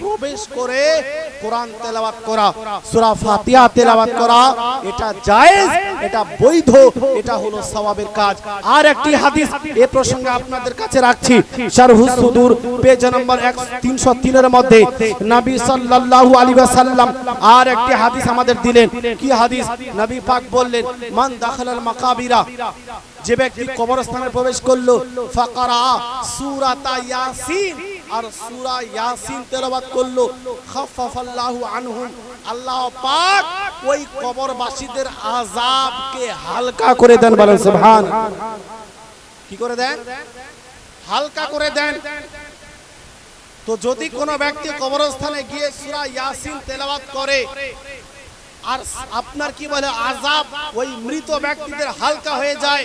প্রবেশ করে কোরআন তেলাওয়াত করা, সূরা ফাতিহা তেলাওয়াত করা, এটা জায়েজ, এটা বৈধ, এটা হলো সওয়াবের কাজ। আর একটি হাদিস এই প্রসঙ্গে আপনাদের কাছে রাখছি, শারহুস সুদূর পেজ নম্বর 303 এর মধ্যে নবী সাল্লাল্লাহু আলাইহি ওয়াসাল্লাম আর একটি হাদিস আমাদের দিলেন। কি হাদিস? নবী পাক বললেন, মান দাখালাল মাকাবিরা, যে ব্যক্তি কবরস্থানে প্রবেশ করলো, ফাকারা সূরাতা ইয়াসিন, আর সূরা ইয়াসিন তেলাওয়াত করলো, খাফফাল্লাহু আনহুম, আল্লাহ পাক ওই কবরবাসীদের আযাবকে হালকা করে দেন। বলেন সুবহানাল্লাহ। কি করে দেন? হালকা করে দেন। তো যদি কোনো ব্যক্তি কবরস্থানে গিয়ে সূরা ইয়াসিন তেলাওয়াত করে আর আপনার কি বলে আযাব ওই মৃত ব্যক্তিদের হালকা হয়ে যায়,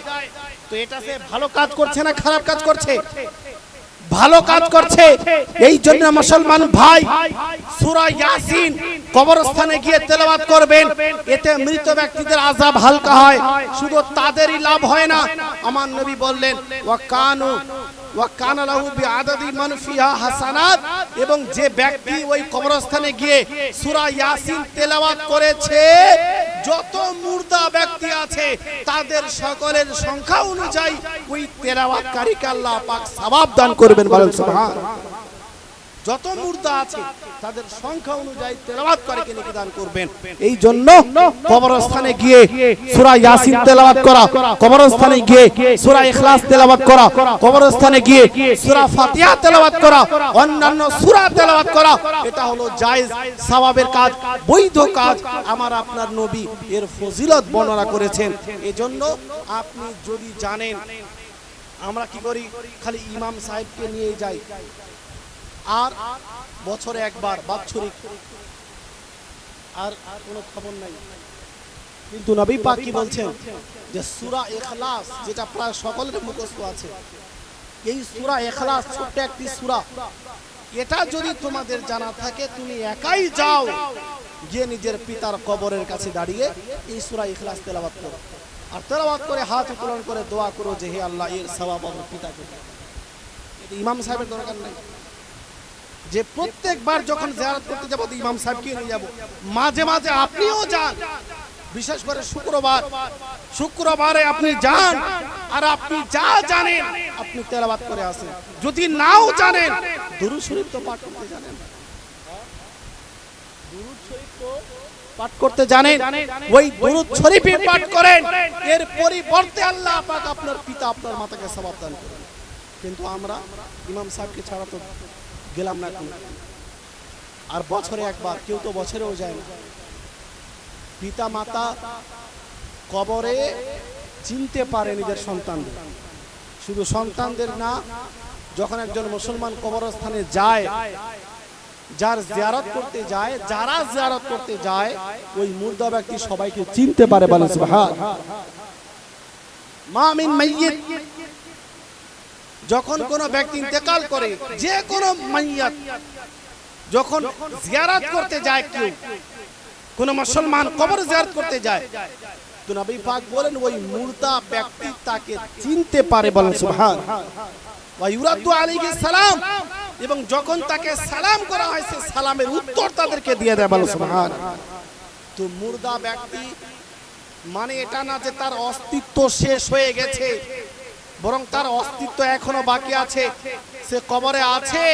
তো এটা সে ভালো কাজ করছে না খারাপ কাজ করছে? ভালো কাজ করছে। এই জন্য মুসলমান ভাই সূরা ইয়াসিন কবরস্থানে গিয়ে তেলাওয়াত করবেন, এতে মৃত ব্যক্তিদের আযাব হালকা হয়। শুধু তাদেরই লাভ হয় না, আমার নবী বললেন ওয়া কানা লাহু বিআদাদি মান ফিহা হাসানাত, এবং যে ব্যক্তি ওই কবরস্থানে গিয়ে সূরা ইয়াসিন তেলাওয়াত করেছে, যত মুর্দা ব্যক্তি আছে তাদের সকলের সংখ্যা অনুযায়ী ওই তেলাওয়াতকারীকে আল্লাহ পাক সওয়াব দান করবেন। বলেন সুবহানাল্লাহ। যত মুর্দা আছে তাদের সংখ্যা অনুযায়ী তেলাওয়াতকারীকে নেকি দান করবেন। এই জন্য কবরস্থানে গিয়ে সূরা ইয়াসিন তেলাওয়াত করা, কবরস্থানে গিয়ে সূরা ইখলাস তেলাওয়াত করা, কবরস্থানে গিয়ে সূরা ফাতিহা তেলাওয়াত করা, অন্যান্য সূরা তেলাওয়াত করা, এটা হলো জায়েজ, সওয়াবের কাজ, বৈধ কাজ। আমার আপনার নবী এর ফজিলত বর্ণনা করেছেন। এজন্য আপনি যদি জানেন, আমরা কি করি, খালি ইমাম সাহেবকে নিয়ে যাই, আর বছরে একবার বাৎসরিক, আর কোনো খবর নাই। কিন্তু নবী পাক কি বলছেন যে সূরা ইখলাস, যেটা প্রায় সকলের মুখস্থ আছে, এই সূরা ইখলাস ছোট্ট একটি সূরা, এটা যদি তোমাদের জানা থাকে, তুমি একাই যাও গিয়ে নিজের পিতার কবরের কাছে দাঁড়িয়ে এই সূরা ইখলাস তেলাওয়াত করো, আর তেলাওয়াত করে হাত উত্তোলন করে দোয়া করো যে হে আল্লাহ, এর সওয়াব আমার পিতাকে। ইমাম সাহেবের দরকার নাই যে প্রত্যেকবার যখন জিয়ারত করতে যাব ইমাম সাহেবকে নিয়ে যাব, মাঝে মাঝে আপনিও যান, বিশেষ করে শুক্রবারে আপনি যান, আর আপনি যা জানেন আপনি তেলাওয়াত করে আসেন। যদি নাও জানেন, দুরূদ শরীফ তো পাঠ করতে জানেন, দুরূদ শরীফ তো পাঠ করতে জানেন, ওই দুরূদ শরীফই পাঠ করেন, এর পরিবর্তে আল্লাহ পাক আপনার পিতা আপনার মাতাকে সওয়াব দান করেন। কিন্তু আমরা ইমাম সাহেবকে ছাড়া তো গেলাম না কোনো, আর বছরে একবার, কেউ তো বছরেও যায় না। পিতা মাতা কবরে চিনতে পারে নিজের সন্তানদের, শুধু সন্তানদের না, যখন একজন মুসলমান কবরস্থানে যায়, যার জিয়ারত করতে যায়, যারা জিয়ারত করতে যায়, ওই মুর্দা ব্যক্তি সবাইকে চিনতে পারে। বলেন সুবহানাল্লাহ। মা মিন মাইয়িত, যখন কোন ব্যক্তি ইন্তেকাল করে, যে কোন মাইয়াত যখন জিয়ারত করতে যায়, কেউ কোন মুসলমান কবর জিয়ারত করতে যায়, তো নবী পাক বলেন ওই মুর্দা ব্যক্তি তাকে চিনতে পারে। বলেন সুবহানাল্লাহ। ওয়া ইউরাদু আলাইহিস সালাম, এবং যখন তাকে সালাম করা হয়, সে সালামের উত্তর তাদেরকে দিয়ে দেয়। বলেন সুবহানাল্লাহ। তো মুর্দা ব্যক্তি মানে এটা না যে তার অস্তিত্ব শেষ হয়ে গেছে, বরং তার অস্তিত্ব এখনো বাকি আছে, সে কবরে আছে,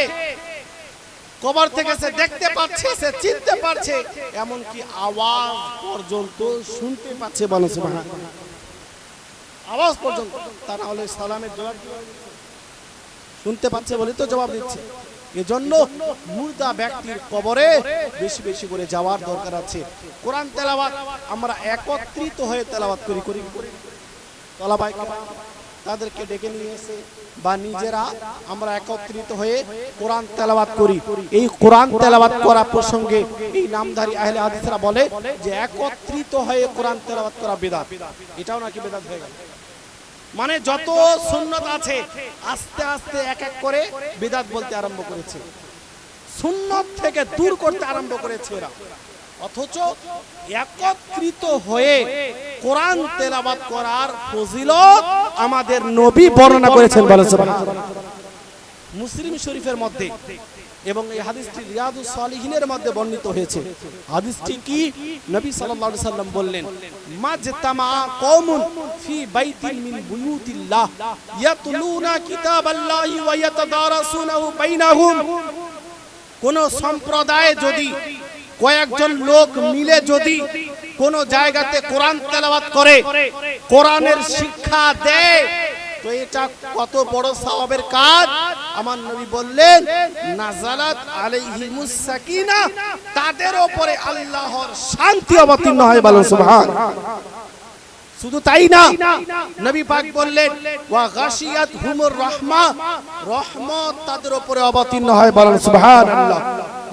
কবর থেকে সে দেখতে পাচ্ছে, সে চিনতে পারছে, এমনকি আওয়াজ পর্যন্ত শুনতে পাচ্ছে। বলেন সুবহানাল্লাহ। আওয়াজ পর্যন্ত, তা না হলে সালামের জবাব শুনতে পাচ্ছে বলে তো জবাব দিচ্ছে। এজন্য মুর্দা ব্যক্তির কবরে বেশি বেশি করে যাওয়ার দরকার আছে। কোরআন তেলাওয়াত আমরা একত্রিত হয়ে তেলাওয়াত করি, তলাবাই তাদেরকে ডেকে নিয়ে এসে বা নিজেরা আমরা একত্রিত হয়ে কোরআন তেলাওয়াত করি। এই কোরআন তেলাওয়াত করা প্রসঙ্গে এই নামধারী আহলে হাদিসরা বলে যে একত্রিত হয়ে কোরআন তেলাওয়াত করা বিদআত। এটাও নাকি বিদআত হয়ে গেল, মানে যত সুন্নাত আছে আস্তে আস্তে এক এক করে বিদআত বলতে আরম্ভ করেছে, সুন্নাত থেকে দূর করতে আরম্ভ করেছে এরা। অথচ একত্রিত হয়ে কোরআন তেলাওয়াত করার ফজিলত আমাদের নবী বর্ণনা করেছেন। বলেন সুবহানাল্লাহ। মুসলিম শরীফের মধ্যে এবং এই হাদিসটি রিয়াদুস সালিহিনের মধ্যে বর্ণিত হয়েছে। হাদিসটি কি? নবী সাল্লাল্লাহু আলাইহি সাল্লাম বললেন, মাজতামা কওমুন ফি বাইতিন মিন বুয়ুতিল্লাহ ইয়াতলুনা কিতাবাল্লাহি ওয়া ইয়াতাদারাসুনাহু বাইনাহুম। কোন সম্প্রদায়ে যদি কয়েকজন লোক মিলে যদি কোন জায়গাতে কোরআন তেলাওয়াত করে, কোরআনের শিক্ষা দেয়, তো এটা কত বড় সওয়াবের কাজ। আমার নবী বললেন, নাযালাত আলাইহিমুস সাকিনাহ, তাদের উপরে আল্লাহর শান্তি অবতীর্ণ হয়। বলো সুবহানাল্লাহ। শুধু তাই না, নবী পাক বললেন, ওয়া গাশিয়াতহুমুর রাহমাহ, রহমত তাদের উপরে অবতীর্ণ হয়। বলেন সুবহানাল্লাহ।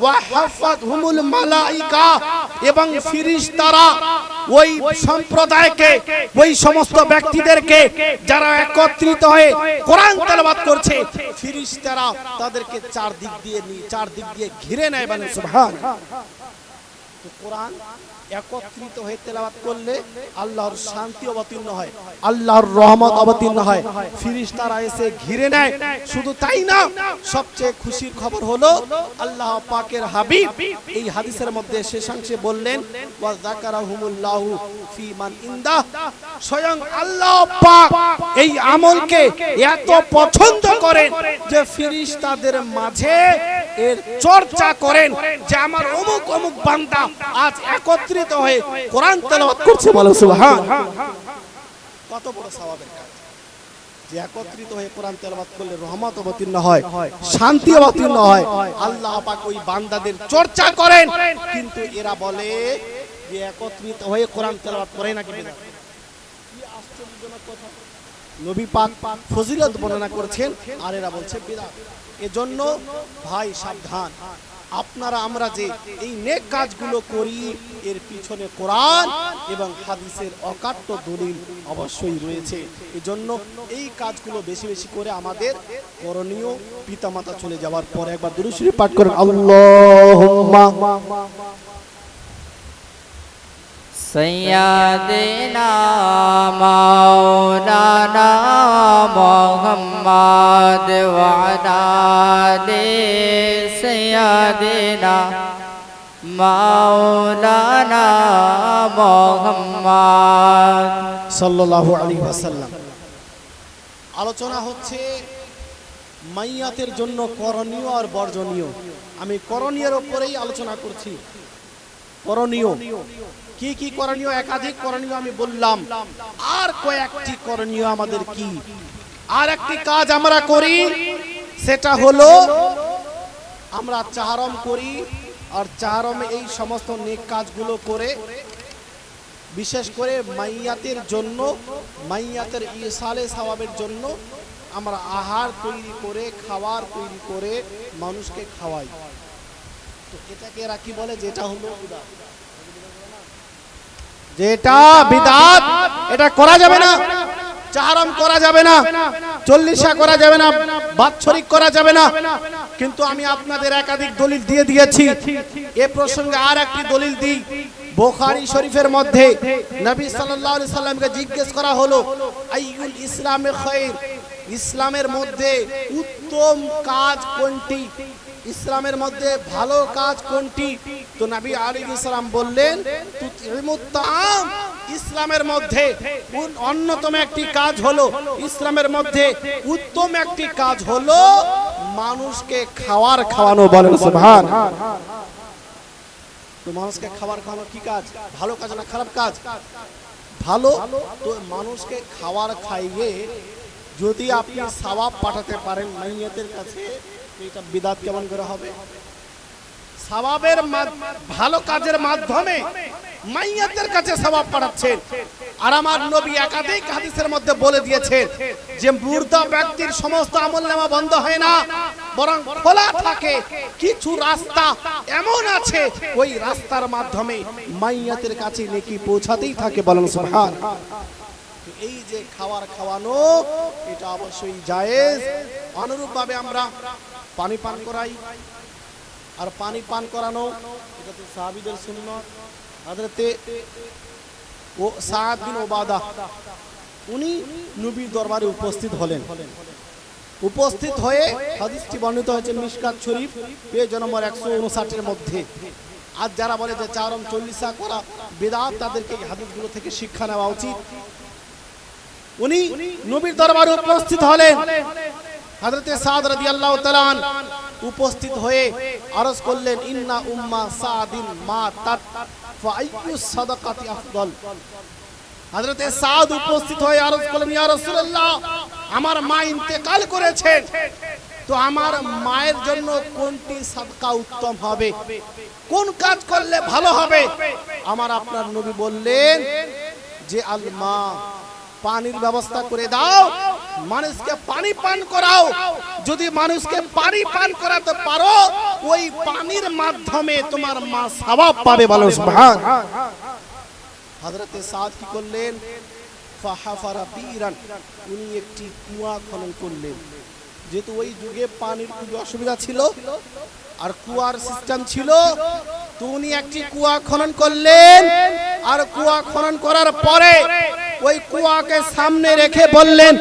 ওয়া হাফাতহুমুল মালায়েকা, এবং ফেরেশতারা ওই সম্প্রদায়কে, ওই সমস্ত ব্যক্তিদেরকে যারা একত্রিত হয়ে কোরআন তেলাওয়াত করছে, ফেরেশতারা তাদেরকে চারদিক দিয়ে ঘিরে নেয়। বলেন সুবহানাল্লাহ। তো কোরআন একত্রিত হয়ে তেলাওয়াত করলে আল্লাহর শান্তি অবতীর্ণ হয়, আল্লাহর রহমত অবতীর্ণ হয়, ফেরেশতারা এসে ঘিরে নেয়। শুধু তাই না, সবচেয়ে খুশির খবর হলো আল্লাহ পাকের হাবিব এই হাদিসের মধ্যে শেষাংশে বললেন, ওয়া যাকারাহুমুল্লাহু ফি মান ইনদাহ, স্বয়ং আল্লাহ পাক এই আমলকে এত পছন্দ করেন যে ফেরেশতাদের মাঝে এর চর্চা করেন যে আমার অমুক অমুক বান্দা আজ একত্রিত হয়ে কোরআন তেলাওয়াত করছে। বলো সুবহানাল্লাহ। কত বড় সওয়াবের কাজ যে একত্রিত হয়ে কোরআন তেলাওয়াত করলে রহমত অবতীর্ণ হয়, শান্তি অবতীর্ণ হয়। আল্লাহ পাক ওই বান্দাদের চর্চা করেন, কিন্তু এরা বলে যে একত্রিত হয়ে কোরআন তেলাওয়াত করে নাকি বিদআত। কি আশ্চর্যজনক কথা! নবী পাক ফজিলত বর্ণনা করেছেন আর এরা বলছে বিদআত। এজন্য ভাই সাবধান, আপনারা আমরা যে এই নেক কাজগুলো করি এর পিছনে কোরআন এবং হাদিসের অকাট্য দলিল অবশ্যই রয়েছে। এজন্য এই কাজগুলো বেশি বেশি করে আমাদের করণীয়। পিতামাতা চলে যাওয়ার পরে একবার দুরূদ শরীফ পাঠ করেন, আল্লাহুম্মা সৈয়দিনা মাওলানা মুহাম্মদ ওয়া আলা আলি সৈয়দিনা মাওলানা মুহাম্মদ সাল্লাল্লাহু আলাইহি ওয়াসাল্লাম। আলোচনা হচ্ছে মাইয়াতের জন্য করণীয় আর বর্জনীয়। আমি করণীয়ের উপরেই আলোচনা করছি। করণীয় কি কি করণীয়? একাধিক করণীয় আমি বললাম, আর কয়েকটি করণীয় আমাদের কি? আর একটি কাজ আমরা করি, সেটা হলো আমরা চাহারম করি। আর চাহারমে এই সমস্ত নেক কাজগুলো করে বিশেষ করে মাইয়াতের জন্য, মাইয়াতের ইসালে সওয়াবের জন্য আমরা আহার তৈরি করে, খাবার তৈরি করে মানুষকে খাওয়াই। তো এটাকে এরা কি বলে? যেটা হলো বিদআত। যেটা বিদআত, এটা করা যাবে না। চাহারম করা যাবে না, চল্লিশা করা যাবে না, বাৎসরিক করা যাবে না। কিন্তু আমি আপনাদের একাধিক দলিল দিয়ে দিয়েছি। এ প্রসঙ্গে আর একটি দলিল দিই। বুখারী শরীফের মধ্যে নবী সাল্লাল্লাহু আলাইহি সাল্লামকে জিজ্ঞেস করা হলো, আইয়ুল ইসলামে খায়র, ইসলামের মধ্যে উত্তম কাজ কোনটি, ইসলামের মধ্যে ভালো কাজ কোনটি? তো নবী আলাইহিস সালাম বললেন, তুতিমুত তাআম, ইসলামের মধ্যে অন্যতম একটি কাজ হলো, ইসলামের মধ্যে উত্তম একটি কাজ হলো মানুষকে খাবার খাওয়ানো। বলেন সুবহানাল্লাহ। তো মানুষকে খাবার খাওয়ানো কি কাজ? ভালো কাজ না খারাপ কাজ? ভালো। তো মানুষকে খাবার খাইয়ে যদি আপনি সওয়াব পাঠাতে পারেন মাইয়াতের কাছে, এটা বিদআত কেমন করে হবে? সওয়াবের ভালো কাজের মাধ্যমে মাইয়াতের কাছে সওয়াব পাঠাচ্ছেন। আর আমার নবী একাধিক হাদিসের মধ্যে বলে দিয়েছেন যে মুর্দা ব্যক্তির সমস্ত আমলনামা বন্ধ হয় না, বরং খোলা থাকে। কিছু রাস্তা এমন আছে, ওই রাস্তার মাধ্যমে মাইয়াতের কাছে নেকি পৌঁছাতেই থাকে। বলেন সুবহানাল্লাহ। এই যে খাবার খাওয়ানো, এটা অবশ্যই জায়েজ। অনুরূপভাবে আমরা পানি পান করাই, আর পানি পান করানো এটা তো সাহাবীদের সুন্নাত। হযরতে সাদ বিন উবাদা, উনি নবীর দরবারে উপস্থিত হলেন। উপস্থিত হয়ে, হাদিসটি বর্ণিত হয়েছে মিশকাত শরীফ পেজ নম্বর 159 এর মধ্যে। আজ যারা বলে যে চারম চল্লিশা করা বিদআত, তাদেরকে এই হাদিসগুলো থেকে শিক্ষা নেওয়া উচিত। উনি নবীর দরবারে উপস্থিত হলেন। হযরতে সাদ রাদিয়াল্লাহু তাআলা উপস্থিত হয়ে আরজ করলেন, ইন্না উম্মা সাদিন মাতাত ফাআইয়ু সাদাকাতি আফদল। হযরতে সাদ উপস্থিত হয়ে আরজ করলেন, ইয়া রাসূলুল্লাহ, আমার মা ইন্তেকাল করেছেন, তো আমার মায়ের জন্য কোনটি সাদকা উত্তম হবে, কোন কাজ করলে ভালো হবে? আমার আপনার নবী বললেন যে আল মা, পানির ব্যবস্থা করে দাও, মানুষকে পানি পান করাও। যদি মানুষকে পানি পান করাতে পারো, ওই পানির মাধ্যমে তোমার মা সওয়াব পাবে। বলো সুবহান। হযরতে সাদ কি করলেন? ফাহাফারা বীরান, উনি একটি কুয়া খনন করলেন। যেহেতু ওই যুগে পানির খুব অসুবিধা ছিল আর কুয়ার সিস্টেম ছিল, তো উনি একটি কুয়া খনন করলেন। আর কুয়া খনন করার পরে ওই কুয়াকে সামনে রেখে বললেন,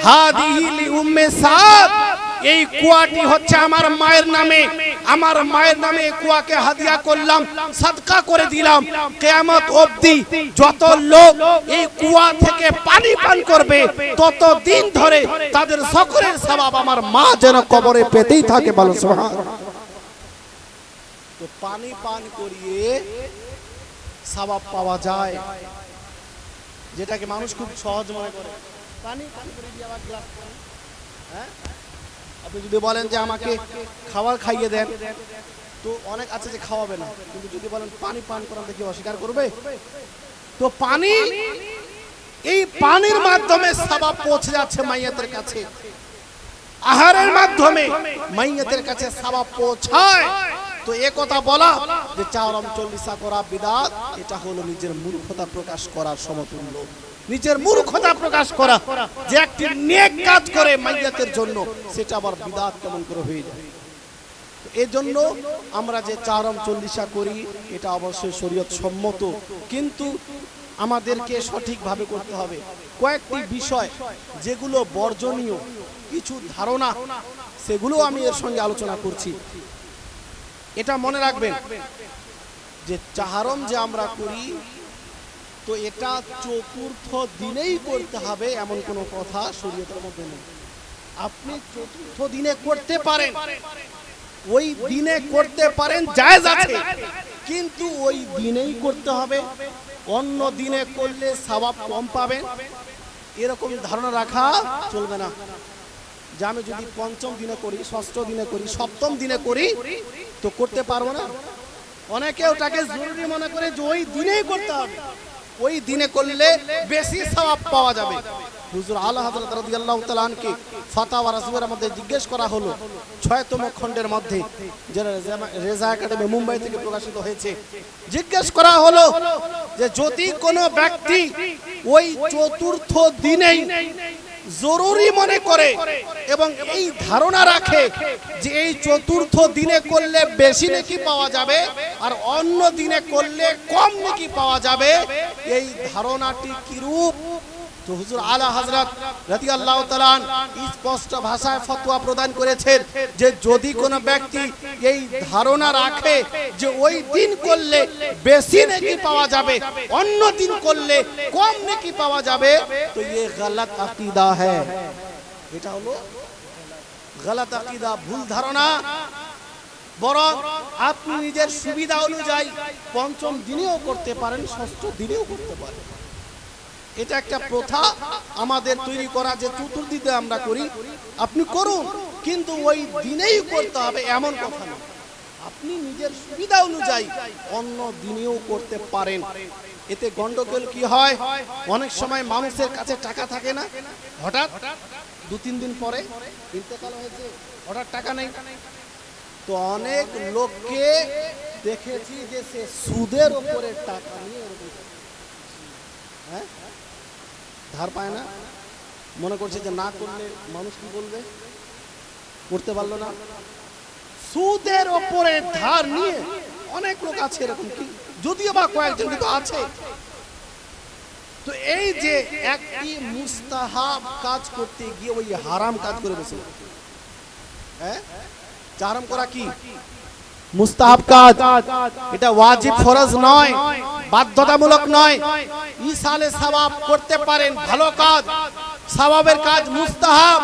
হাদিহি লি উম্মে সাদ, এই কুয়াটি হচ্ছে আমার মায়ের নামে, আমার মায়ের নামে এই কুয়াকে হাদিয়া করলাম, সাদকা করে দিলাম। কিয়ামত অবধি যত লোক এই কুয়া থেকে পানি পান করবে, তত দিন ধরে তাদের সকলের সওয়াব আমার মা যেন কবরে পেতেই থাকে। বলো সুবহানাল্লাহ। তো পানি পান করিয়ে সওয়াব পাওয়া যায়, যেটাকে মানুষ খুব সহজ মনে করে। পানি পান করে দিয়ে আবার গ্লাস পানি, হ্যাঁ? আপনি যদি বলেন যে আমাকে খাবার খাইয়ে দেন, তো অনেক আছে যে খাওয়াবে না, কিন্তু যদি বলেন পানি পান করান, দেখি অস্বীকার করবে? তো পানি, এই পানির মাধ্যমে সওয়াব পৌঁছে যাচ্ছে মাইয়াতের কাছে, আহারের মাধ্যমে মাইয়াতের কাছে সওয়াব পৌঁছায়। তো এ কথা বলা যে চারম চল্লিশা করা বিদআত, এটা হলো নিজের মূর্খতা প্রকাশ করার সমতুল্য। নিজের মূর্খতা প্রকাশ করা, যে একটি নেক কাজ করে মাইয়াতের জন্য, সেটা আবার বিদআত কেমন করে হয়ে যায়। এর জন্য আমরা যে চারম চল্লিশা করি, এটা অবশ্যই শরীয়ত সম্মত, কিন্তু আমাদেরকে সঠিকভাবে করতে হবে। কয়েকটি বিষয় যেগুলো বর্জনীয়, কিছু ধারণা, সেগুলো আমি এর সঙ্গে আলোচনা করছি। এটা মনে রাখবেন যে চারম যে আমরা করি, তো এটা চতুর্থ দিনেই করতে হবে এমন কোনো কথা শরীয়তের মধ্যে নেই। আপনি চতুর্থ দিনে করতে পারেন, ওই দিনে করতে পারেন, জায়েজ আছে, কিন্তু ওই দিনেই করতে হবে। অন্য দিনে করলে সওয়াব কম পাবেন, এরকম ধারণা রাখা চলবে না। যে আমি যদি পঞ্চম দিনে করি, ষষ্ঠ দিনে করি, সপ্তম দিনে করি, তো করতে পারবো না। অনেকে ওটাকে জরুরি মনে করে যে ওই দিনেই করতে হবে, ওই দিনে করলে বেশি সওয়াব পাওয়া যাবে। হুজুর আলা হযরত রাদিয়াল্লাহু তাআলা আনকে ফাতাওয়া রাসূলের মধ্যে জিজ্ঞেস করা হলো, 6তম খণ্ডের মধ্যে, যেটা রেজা একাডেমি মুম্বাই থেকে প্রকাশিত হয়েছে। জিজ্ঞেস করা হলো যে যদি কোনো ব্যক্তি ওই চতুর্থ দিনেই জরুরি মনে করে এবং এই ধারণা রাখে যে এই চতুর্থ দিনে করলে বেশি নেকি পাওয়া যাবে আর অন্য দিনে করলে কম নেকি পাওয়া যাবে, এই ধারণাটি কিরূপ? তো হুজুর আলা হযরত রাদিয়াল্লাহু তাআলা স্পষ্ট ভাষায় ফতোয়া প্রদান করেছেন যে যদি কোনো ব্যক্তি এই ধারণা রাখে যে ওই দিন করলে বেশি নেকি পাওয়া যাবে, অন্য দিন করলে কম নেকি পাওয়া যাবে, তো ये गलत अकीदा है। এটা হলো गलत अकीदा, ভুল ধারণা। বরং আপনি নিজের সুবিধা অনুযায়ী পঞ্চম দিনেও করতে পারেন, ষষ্ঠ দিনেও করতে পারেন। এটা একটা প্রথা আমাদের তৈরি করা যে চতুর্দিনে আমরা করি, আপনি করুন, কিন্তু ওই দিনেই করতে হবে এমন কথা না। আপনি নিজের সুবিধা অনুযায়ী অন্য দিনেও করতে পারেন। এতে গন্ডগোল কি হয়, অনেক সময় মানুষের কাছে টাকা থাকে না, হঠাৎ 2-3 দিন পরে ইন্তেকাল হয়েছে, হঠাৎ টাকা নেই। তো অনেক লোককে দেখেছি যে সে সুদের উপরে টাকা নিয়ে, হ্যাঁ, ধার পায় না, মনে করছে যে না করলে মানুষ কি বলবে, করতে পারলো না, সুদের উপরে ধার নিয়ে অনেক লোক আছে এরকম, কি যদিও বা কয়েকজন কিন্তু আছে। তো তো এই যে একটি মুস্তাহাব কাজ করতে গিয়ে ওই হারাম কাজ করে বসে, হ্যাঁ, হারাম করা কি মুস্তাহাব কাজ, এটা ওয়াজিব ফরজ নয়, বাধ্যতামূলক নয়। ইসালে সওয়াব করতে পারেন, ভালো কাজ, সওয়াবের কাজ মুস্তাহাব,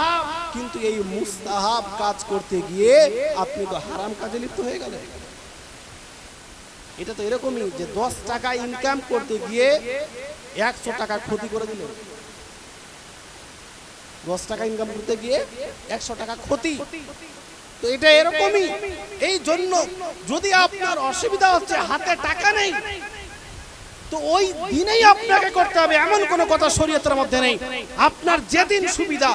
কিন্তু এই মুস্তাহাব কাজ করতে গিয়ে আপনি তো হারাম কাজে লিপ্ত হয়ে গেলেন। এটা তো এরকমই যে 10 টাকা ইনকাম করতে গিয়ে 100 টাকা ক্ষতি করে দিলেন। 10 টাকা ইনকাম করতে গিয়ে 100 টাকা ক্ষতি, তো এটা এরকমই। এই জন্য যদি আপনার অসুবিধা হচ্ছে, হাতে টাকা নেই, তো ওই দিনেই আপনাকে করতে হবে, এমন কোনো কথা শরীয়তের মধ্যে নেই। আপনার যেদিন সুবিধা,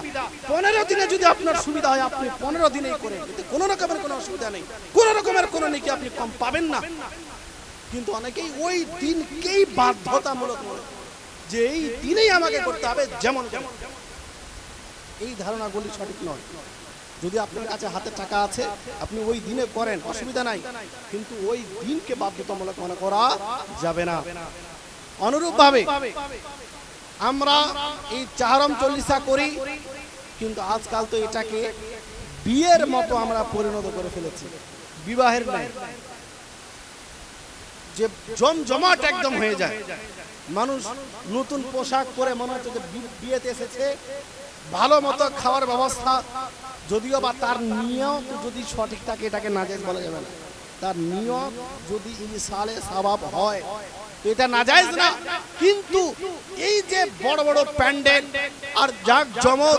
15 দিনে যদি আপনার সুবিধা হয় আপনি 15 দিনেই করেন, এতে কোনো রকমের কোনো অসুবিধা নেই, কোনো রকমের কোনো নেকি আপনি কম পাবেন না। কিন্তু অনেকেই ওই দিনকেই বাধ্যতামূলক মনে করে যে এই দিনেই আমাকে করতে হবে, যেমন যেমন। এই ধারণাগুলি সঠিক নয়। যদি আপনার কাছে হাতে টাকা আছে আপনি ওই দিনে করেন, অসুবিধা নাই, কিন্তু ওই দিনকে বাধ্যতামূলক মনে করা যাবে না। অনুরূপভাবে আমরা এই চাহরম চল্লিশা করি, কিন্তু আজকাল তো এটাকে বিয়ের মতো আমরা পরিণত করে ফেলেছি, বিবাহের নাই, যে জমজমাট একদম হয়ে যায়। মানুষ নতুন পোশাক পরে মনে হচ্ছে যে বিয়েতে এসেছে, ভালো মতো খাওয়ার ব্যবস্থা, যদিও বা তার নিয়ত যদি সঠিক থাকে এটাকে নাজায়েজ বলা যাবে না। তার নিয়ত যদি ইসালে সওয়াব হয় তো এটা নাজায়েজ না। কিন্তু এই যে বড় বড় প্যান্ডেল আর জাঁকজমক,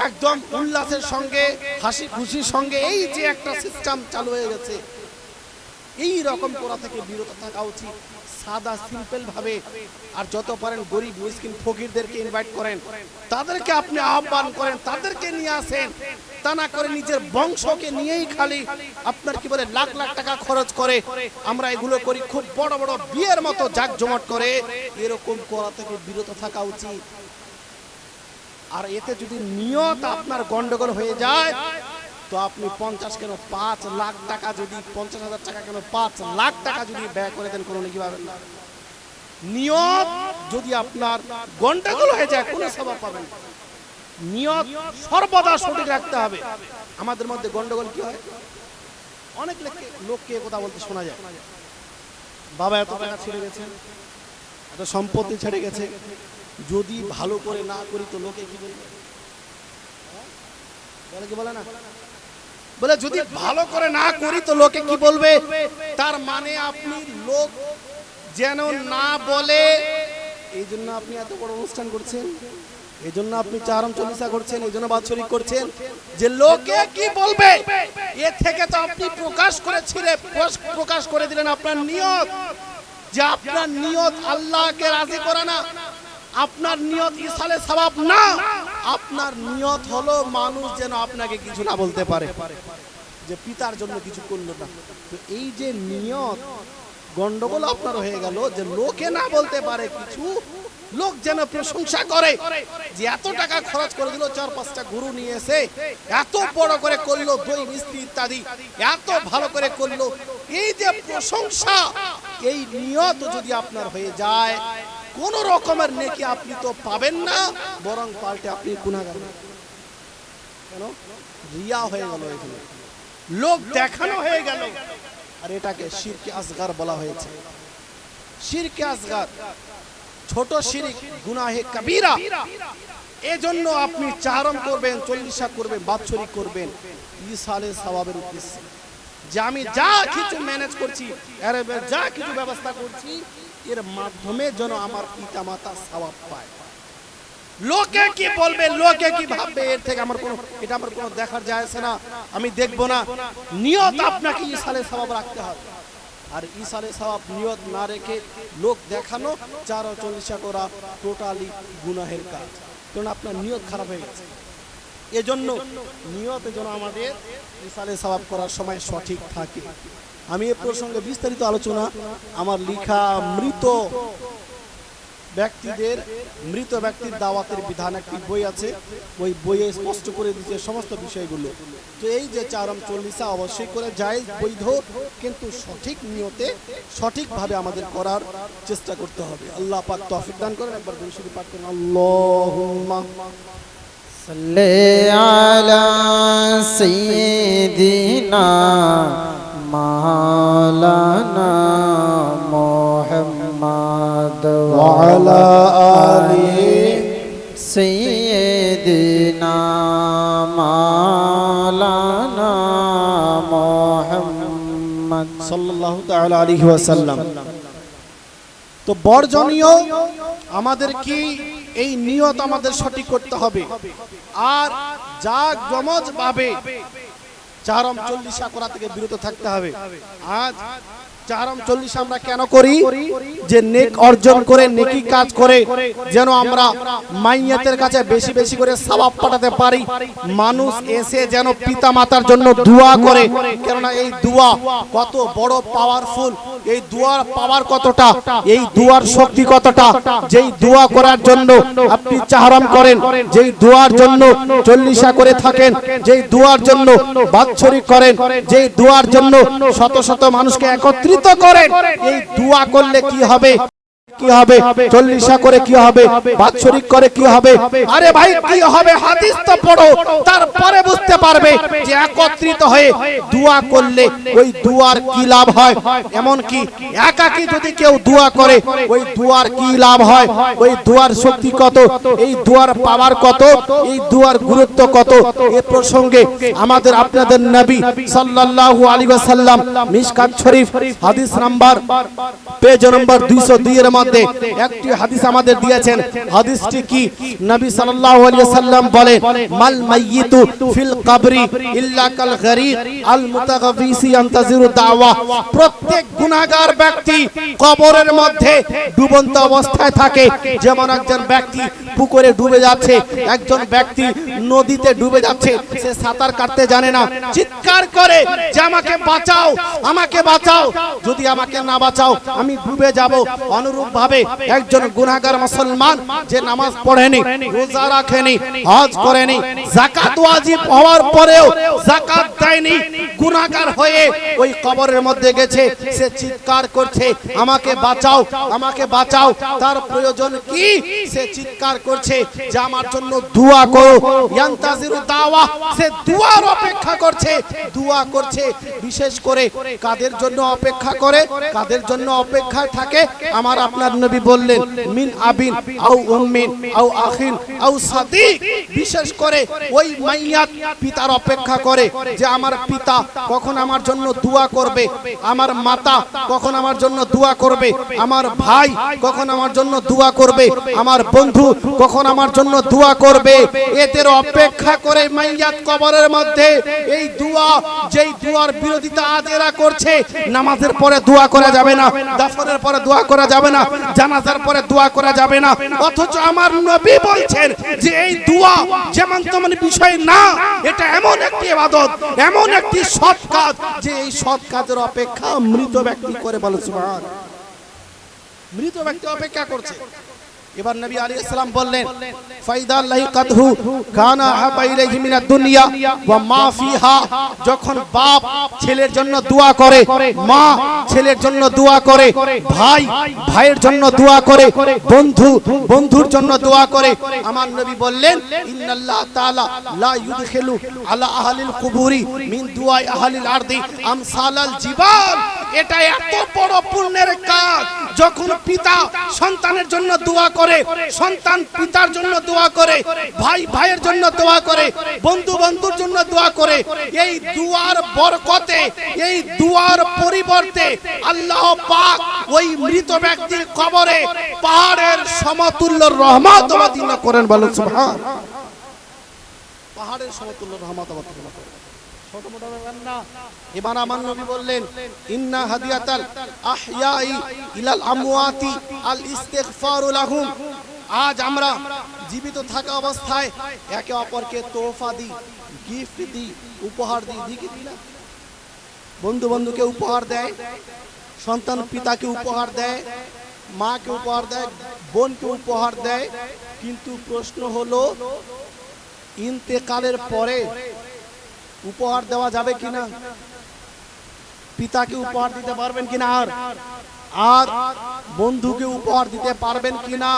একদম উল্লাসের সঙ্গে, হাসি খুশির সঙ্গে এই যে একটা সিস্টেম চালু হয়ে গেছে, এই রকম করা থেকে বিরত থাকা উচিত। সাদা সিম্পল ভাবে, আর যত পারেন গরিব মিসকিন ফকিরদেরকে ইনভাইট করেন, তাদেরকে আপনি আহ্বান করেন, তাদেরকে নিয়ে আসেন। তা না করে নিজের বংশকে নিয়েই খালি আপনার কি বলে লাখ লাখ টাকা খরচ করে আমরা এগুলো করি, খুব বড় বড় বিয়ের মতো জাঁকজমট করে, এরকম করা থেকে বিরত থাকা উচিত। আর এতে যদি নিয়ত আপনার গন্ডগোল হয়ে যায় তো আপনি 50 কেন 5 লাখ টাকা, যদি 50,000 টাকা কেন 5 লাখ টাকা যদি ব্যয় করে দেন, কোনো নেকি পাবেন না। নিয়ত যদি আপনার গন্ডগোল হয়ে যায় কোনো সওয়াব পাবেন না। নিয়ত সর্বদা সঠিক রাখতে হবে। আমাদের মধ্যে গন্ডগোল কি হয়, অনেক লোককে কথা বলতে শোনা যায়, বাবা এত টাকা ছেড়ে গেছে, এত সম্পত্তি ছেড়ে গেছে, যদি ভালো করে না করি তো লোকে কি বলবে, বলে কি বলে না, বলে যদি ভালো করে না করি তো লোকে কি বলবে। তার মানে আপনি লোক যেন না বলে, এই জন্য আপনি এত বড় অনুষ্ঠান করছেন, এই জন্য আপনি চাহরম চল্লিশা করছেন, এই জন্য বাৎসরিক করছেন, যে লোকে কি বলবে এ থেকে তো আপনি প্রকাশ করে দিলেন আপনার নিয়ত, যে আপনার নিয়ত আল্লাহকে রাজি করা না, আপনার নিয়ত ইসালে সওয়াব না, আপনার নিয়ত হলো মানুষ যেন আপনাকে কিছু না বলতে পারে, যে পিতার জন্য কিছু করলো না। তো এই যে নিয়ত গন্ডগোল আপনার হয়ে গেল, যে লোকে না বলতে পারে কিছু, লোক যেন প্রশংসা করে যে এত টাকা খরচ করে দিল, 4-5টা গরু নিয়ে এসে এত বড় করে করলো, দই মিষ্টি ইত্যাদি এত ভালো করে করলো, এই যে প্রশংসা, এই নিয়ত যদি আপনার হয়ে যায়, কোন রকমের নেকি আপনি তো পাবেন না, বরং পাল্টে আপনি গুনাহগার। কেন? রিয়া হয়ে গেল, এখানে লোক দেখানো হয়ে গেল, আর এটাকে শিরকে আসগার বলা হয়েছে। শিরকে আসগার, ছোট শিরক, গুনাহে কবিরা। এজন্য আপনি চাহরম করবেন, চল্লিশা করবেন, বাৎসরিক করবেন ইসালে সওয়াবের উদ্দেশ্যে, যে আমি যা কিছু ম্যানেজ করছি, যা কিছু ব্যবস্থা করছি, এর মাধ্যমে যেন আমার পিতা মাতা সওয়াব পায়। লোকে কি বলবে, লোকে কি ভাববে, এর থেকে আমার কোনো, এটা আমার কোনো দেখার যায় আসে না, আমি দেখবো না। নিয়ত আপনাকে ইসালে সওয়াব রাখতে হবে। আর ইসালে সওয়াব নিয়ত না রেখে লোক দেখানো, চাহরম চল্লিশা করা টোটালি গুনাহের কাজ, কারণ আপনার নিয়ত খারাপ হয়ে গেছে। এজন্য নিয়তে যেন আমাদের ইসালে সওয়াব করার সময় সঠিক থাকে। আমি এ প্রসঙ্গে বিস্তারিত আলোচনা আমার লিখা মৃত ব্যক্তিদের মৃত ব্যক্তির দাওয়াতের বিধান একটি বই আছে, ওই বইয়ে স্পষ্ট করে দিচ্ছে সমস্ত বিষয়গুলো। তো এই যে চারম চল্লিশা অবশ্যই করে জায়েজ, বৈধ, কিন্তু সঠিক নিয়তে সঠিকভাবে আমাদের করার চেষ্টা করতে হবে। আল্লাহ পাক তৌফিক দান করেন। একবার দুরূদ শরীফ পাঠ করেন। আল্লাহুম্মা সাল্লি আলা সাইয়্যিদিনা মাওলানা মুহাম্মদ ওয়া আলা আলি সাইয়্যিদিনা মাওলানা মুহাম্মদ সাল্লাল্লাহু তাআলা আলাইহি ওয়াসাল্লাম। তো বর্জনীয় আমাদের কি এই নিয়ত আমাদের সঠিক করতে হবে, আর যা গমজ ভাবে চারম চল্লিশা করা থেকে বিরত থাকতে হবে। আজ চারম চল্লিশা আমরা কেন করি? যে নেক অর্জন করে, নেকি কাজ করে যেন আমরা মাইয়াতের কাছে বেশি বেশি করে সওয়াব পাঠাতে পারি। মানুষ এসে যেন পিতা মাতার জন্য দোয়া করে, কেননা এই দোয়া কত বড় পাওয়ারফুল, এই দোয়ার পাওয়ার কতটা, এই দোয়ার শক্তি কতটা। যেই দোয়া করার জন্য আপনি চাহরাম করেন, যেই দোয়ার জন্য চল্লিশা করে থাকেন, যেই দোয়ার জন্য বাৎসরিক করেন, যেই দোয়ার জন্য শত শত মানুষকে একত্রিত করেন, এই দোয়া করলে কি হবে? কি হবে? চল্লিশা করে কি হবে? বাৎসরিক করে কি হবে? আরে ভাই কি হবে? হাদিস তো পড়ো, তারপরে বুঝতে পারবে যে একত্রিত হয়ে দোয়া করলে ওই দোয়ার কি লাভ হয়। এমন কি একাকী যদি কেউ দোয়া করে, ওই দোয়ার কি লাভ হয়, ওই দোয়ার শক্তি কত, এই দোয়ার পাওয়ার কত, এই দোয়ার গুরুত্ব কত। এই প্রসঙ্গে আমাদের আপনাদের নবী সাল্লাল্লাহু আলাইহি ওয়াসাল্লাম মিশকাত শরীফ হাদিস নাম্বার পেজ নাম্বার 202 এর মধ্যে একটি হাদিস আমাদের দিয়েছেন। হাদিসটি কি? নবী সাল্লাল্লাহু আলাইহি ওয়াসাল্লাম বলেন, মাল মাইয়িতু ফিল কবরি ইল্লা কাল গরীক আল মুতাগাফিসি ইয়ান্তাজিরু দাওয়া। প্রত্যেক গুনাহগার ব্যক্তি কবরের মধ্যে ডুবন্ত অবস্থায় থাকে। যেমন একজন ব্যক্তি পুকুরে ডুবে যাচ্ছে, একজন ব্যক্তি নদীতে ডুবে যাচ্ছে, সে সাঁতার কাটতে জানে না, চিৎকার করে যে আমাকে বাঁচাও, আমাকে বাঁচাও, যদি আমাকে না বাঁচাও আমি ডুবে যাব। অনুরূপ ভাবে একজন গুনাহগার মুসলমান যে নামাজ পড়েনি, রোজা রাখেনি, হজ করেনি, যাকাত ওয়াজিব হওয়ার পরেও যাকাত দেয়নি, গুনাহগার হয়ে ওই কবরের মধ্যে গেছে, সে চিৎকার করছে আমাকে বাঁচাও, আমাকে বাঁচাও। তার প্রয়োজন কি? সে চিৎকার করছে যে আমার জন্য দোয়া করো, ইয়ান্তাজিরু দাওয়া, সে দোয়ার অপেক্ষা করছে, দোয়া করছে। বিশেষ করে কাদের জন্য অপেক্ষা করে, কাদের জন্য অপেক্ষায় থাকে? আমার আপনার নবী বললেন, মিন আবিন আও উম্মিন আও আখিন আও সাদিক। বিশেষ করে ওই মাইয়াত পিতার অপেক্ষা করে যে আমার পিতা কখন আমার জন্য দোয়া করবে, আমার মাতা কখন আমার জন্য দোয়া করবে, আমার ভাই কখন আমার জন্য দোয়া করবে, আমার বন্ধু কখন আমার জন্য দোয়া করবে। এদের অপেক্ষা করে মাইয়াত কবরের মধ্যে এই দোয়া, যেই দোয়ার বিরোধিতা আজ এরা করছে। নামাজের পরে দোয়া করা যাবে না, দাফনের পরে দোয়া করা যাবে না, জানাজার পরে দোয়া করা যাবে না, অথচ আমার নবী বলছেন যে এই দোয়া যেমন তেমন বিষয় না, এটা এমন একটি ইবাদত, এমন একটি সৎ কাজ যে এই সৎ কাজের অপেক্ষা মৃত ব্যক্তি করে। বলো সুবহানাল্লাহ। মৃত ব্যক্তি অপেক্ষা করছে। এবার নবী আলাইহিস সালাম বললেন, ফাইদা লাইকাতহু কানা হাবা ইলাইহি মিনাদ দুনিয়া ওয়া মা ফিহা। যখন বাপ ছেলের জন্য দোয়া করে, মা ছেলের জন্য দোয়া করে, ভাই ভাইয়ের জন্য দোয়া করে, বন্ধু বন্ধুর জন্য দোয়া করে, আমার নবী বললেন, ইন্নাল্লাহ তাআলা লা ইউদখিলু আলা আহলিল কুবুরি মিন দুআই আহলিল আরদি আমসালাল জিবাল। এটা এত বড় পুণ্যের কাজ। যখন পিতা সন্তানের জন্য দোয়া করে, সন্তান পিতার জন্য দোয়া করে, ভাই ভাইয়ের জন্য দোয়া করে, বন্ধু বন্ধুর জন্য দোয়া করে, এই দুয়ার বরকতে, এই দুয়ার পরিবর্তে আল্লাহ পাক ওই মৃত ব্যক্তির কবরে পাহাড়ের সমতুল্য রহমত অবতীর্ণ করেন। বলেন সুবহানাল্লাহ। পাহাড়ের সমতুল্য রহমত অবতীর্ণ করেন। ছোট মোটো ব্যাপার না। এবার আমার নবী বললেন, ইন্না হাদিয়াতাল আহয়াই ইলাল আমওয়াতি আল ইস্তিগফারু লাহুম। আজ আমরা জীবিত থাকা অবস্থায় একে অপরকে তোহফা দিই, গিফট দিই, উপহার দিই, দিই কি না? বন্ধু বন্ধুকে উপহার দেয়, সন্তান পিতাকে উপহার দেয়, মাকে উপহার দেয়, বোনকে উপহার দেয়, কিন্তু প্রশ্ন হলো ইন্তেকালের পরে উপহার দেওয়া যাবে কিনা? পিতাকে উপহার দিতে পারবেন কিনা? আর বন্ধুকে উপহার দিতে পারবেন কিনা?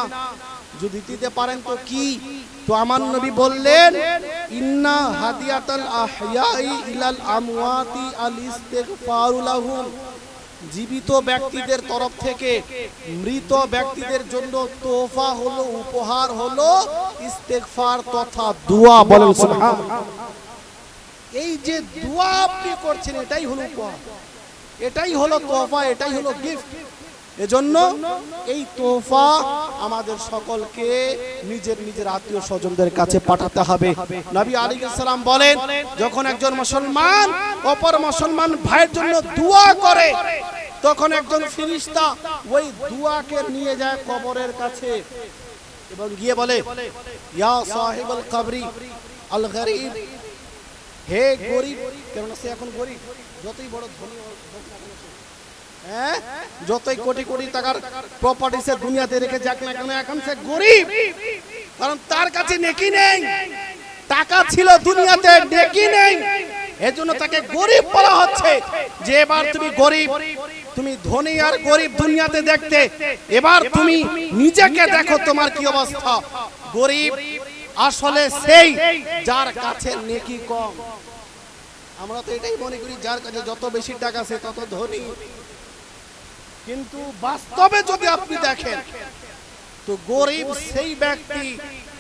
যদি দিতে পারেন তো কি? তো আমার নবী বললেন, ইন্না হাদিয়াতাল আহয়াই ইলাল আমওয়াতি আল ইস্তিগফারু লাহুম। জীবিত ব্যক্তিদের তরফ থেকে মৃত ব্যক্তিদের জন্য তোহফা হলো, উপহার হলো ইস্তেগফার তথা দোয়া। বলেন সুবহানাল্লাহ। এই যে দোয়া আপনি করছেন, এটাই হলো উপহার, এটাই হলো তোহফা, এটাই হলো গিফট। এজন্য এই তোহফা আমাদের সকলকে নিজের নিজের আত্মীয় স্বজনদের কাছে পাঠাতে হবে। নবী আলাইহিস সালাম বলেন, যখন একজন মুসলমান অপর মুসলমান ভাইয়ের জন্য দোয়া করে, তখন একজন ফেরেশতা ওই দোয়াকে নিয়ে যায় কবরের কাছে এবং গিয়ে বলে, ইয়া সাহিবুল কবরি আল গরীব, হে গরীব। কারণ সে এখন গরীব, যতই বড় ধনী হোক না কেন, হ্যাঁ, যতই কোটি কোটি টাকার প্রপার্টিসে দুনিয়াতে রেখে যাক না কেন, এখন সে গরীব। কারণ তার কাছে নেকি নেই, টাকা ছিল দুনিয়াতে, নেকি নেই, এজন্য তাকে গরীব বলা হচ্ছে। যে এবার তুমি গরীব, তুমি ধনী আর গরীব দুনিয়াতে দেখতে, এবার তুমি নিজেকে দেখো তোমার কি অবস্থা। গরীব আসলে সেই যার কাছে নেকি কম। আমরা তো এটাই মনে করি যার কাছে যত বেশি টাকা সে তত ধনী, কিন্তু বাস্তবে যদি আপনি দেখেন তো গরীব সেই ব্যক্তি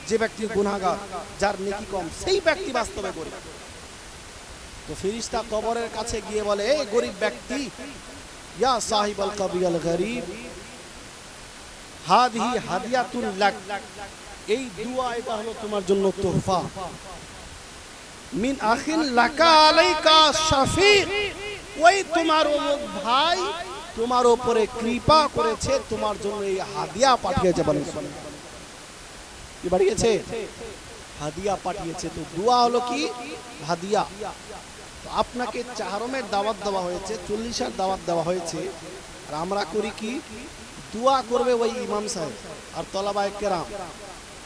যে ব্যক্তি গুনাহগার, যার নেকি কম, সেই ব্যক্তি বাস্তবে গরীব। তো ফেরেশতা কবরের কাছে গিয়ে বলে, এই গরীব ব্যক্তি, ইয়া সাহিবাল কবরি আল গরীব, হাদিহি হাদিয়াতুল লাক, এই দোয়া এটা হলো তোমার জন্য তোহফা। মিন আখিন লাকা আলাইকা শাফিক, ওই তোমার ভাই তোমার উপরে কৃপা করেছে, তোমার জন্য এই হাদিয়া পাঠিয়েছে। বলেন কি পাঠিয়েছে? হাদিয়া পাঠিয়েছে। তো দোয়া হলো কি? হাদিয়া। তো আপনাকে চাহরমের দাওয়াত দেওয়া হয়েছে, 40-এর দাওয়াত দেওয়া হয়েছে, আর আমরা করি কি? দোয়া করবে ওই ইমাম সাহেব আর তলাবায়ে কেরাম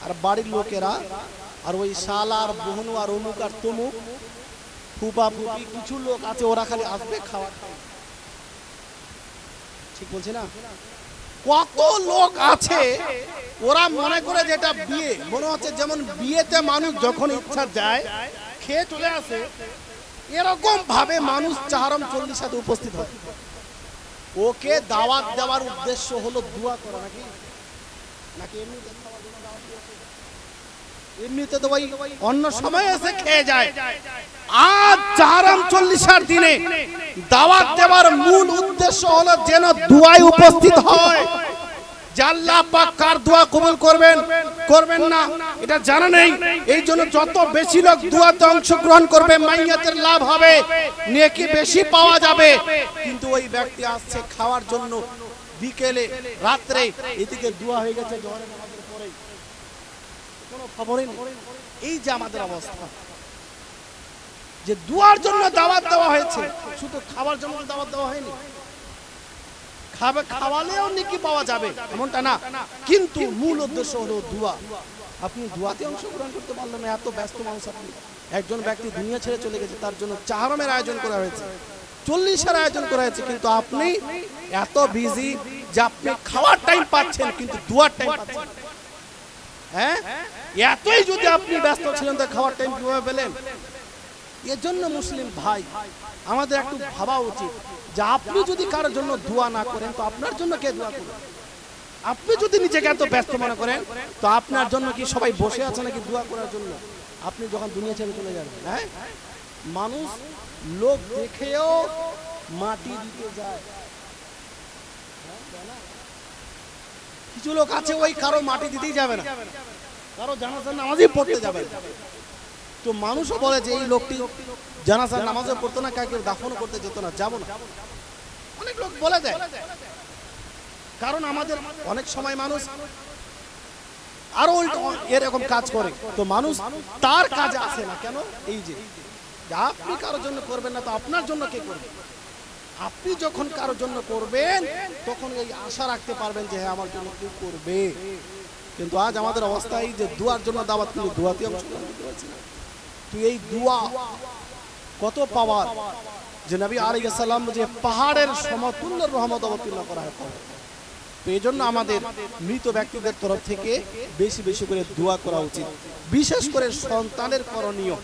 আর বাড়ির লোকেরা আর ওই শালা আর বহনু আর অমুক আর তমুক ফুপা ফুপি কিছু লোক আছে, ওরা খালি আসবে খাওয়া। ঠিক বলছি না? কত লোক আছে ওরা মনে করে যেটা বিয়ে, মনে হচ্ছে যেমন বিয়েতে মানুষ যখন ইচ্ছা যায় খেয়ে চলে আসে, এরকম ভাবে মানুষ চাহরম 40 সাথে উপস্থিত হয়। ওকে দাওয়াত দেওয়ার উদ্দেশ্য হলো দোয়া করা, নাকি নাকি এমনিতে খাওয়ার জন্য দাওয়াত দিয়েছে? এমনিতে তো ভাই অন্য সময় এসে খেয়ে যায়। আজ চাহরম 40-এর দিনে দাওয়াত দেওয়ার মূল উদ্দেশ্য হলো যেন দোয়ায় উপস্থিত হয়। যে আল্লাহ পাক কার দোয়া কবুল করবেন করবেন না এটা জানা নেই, এই জন্য যত বেশি লোক দোয়াতে অংশগ্রহণ করবে মাইয়াতের লাভ হবে, নেকি বেশি পাওয়া যাবে। কিন্তু ওই ব্যক্তি আসছে খাওয়ার জন্য, বিকেলে রাত্রে, এদিকে দোয়া হয়ে গেছে জোহরের নামাজের পরেই, কোনো খবরই নেই। এই যে আমাদের অবস্থা, যে দোয়ার জন্য দাওয়াত দেওয়া হয়েছে, শুধু খাবার জন্য দাওয়াত দেওয়া হয়নি। খাওয়ালেও নেকি পাওয়া যাবে এমনটা না, কিন্তু মূল উদ্দেশ্য হলো দোয়া। আপনি দোয়াতে অংশগ্রহণ করতে পারলেন না, এত ব্যস্ত মানুষ আপনি। একজন ব্যক্তি দুনিয়া ছেড়ে চলে গেছে, তার জন্য চাহরমের আয়োজন করা হয়েছে, 40-এর আয়োজন করা হয়েছে, কিন্তু আপনি এত বিজি যে আপনি খাওয়ার টাইম পাচ্ছেন কিন্তু দোয়ার টাইম পাচ্ছেন। হ্যাঁ, এতই যদি আপনি ব্যস্ত ছিলেন তো খাওয়ার টাইম কিভাবে পেলেন? এজন্য মুসলিম ভাই আমাদের একটু ভাবা উচিত যে আপনি যদি কারোর জন্য দোয়া না করেন তো আপনার জন্য কে দোয়া করবে? আপনি যদি নিজেকে এত ব্যস্ত মনে করেন তো আপনার জন্য কি সবাই বসে আছে নাকি দোয়া করার জন্য? আপনি যখন দুনিয়া ছেড়ে চলে যাবেন, হ্যাঁ, মানুষ লোক দেখেও মাটি দিতে যায়। কিছু লোক আছে ওই কারো মাটি দিতেই যাবে না, কারো জানাজার নামাজই পড়তে যাবে না। তো মানুষও বলে যে এই লোকটি জানাজার নামাজও পড়তো না, কাউকে দাফনও করতে যেত না, যাবো না। অনেক লোক বলে দেয়, কারণ আমাদের অনেক সময় মানুষ আরো এরকম কাজ করে, তো মানুষ তার কাজে আসে না। কেন? এই যে আপনি কারোর জন্য করবেন না তো আপনার জন্য কে করবে? আপনি যখন কারোর জন্য করবেন তখন এই আশা রাখতে পারবেন যে হ্যাঁ আমার জন্য কেউ করবে। কিন্তু আজ আমাদের অবস্থা এই যে দুয়ার জন্য দাওয়াত, কিন্তু দুয়াতে অংশগ্রহণ করতে পারছি না। তুই এই দুয়া কত পাওয়ার, যে নবী আলাইহিস সালাম যে পাহাড়ের সমতুল্য রহমত অবতীর্ণ করা হয়। তো এই জন্য আমাদের মৃত ব্যক্তিদের তরফ থেকে বেশি বেশি করে দোয়া করা উচিত। বিশেষ করে সন্তানের করণীয়,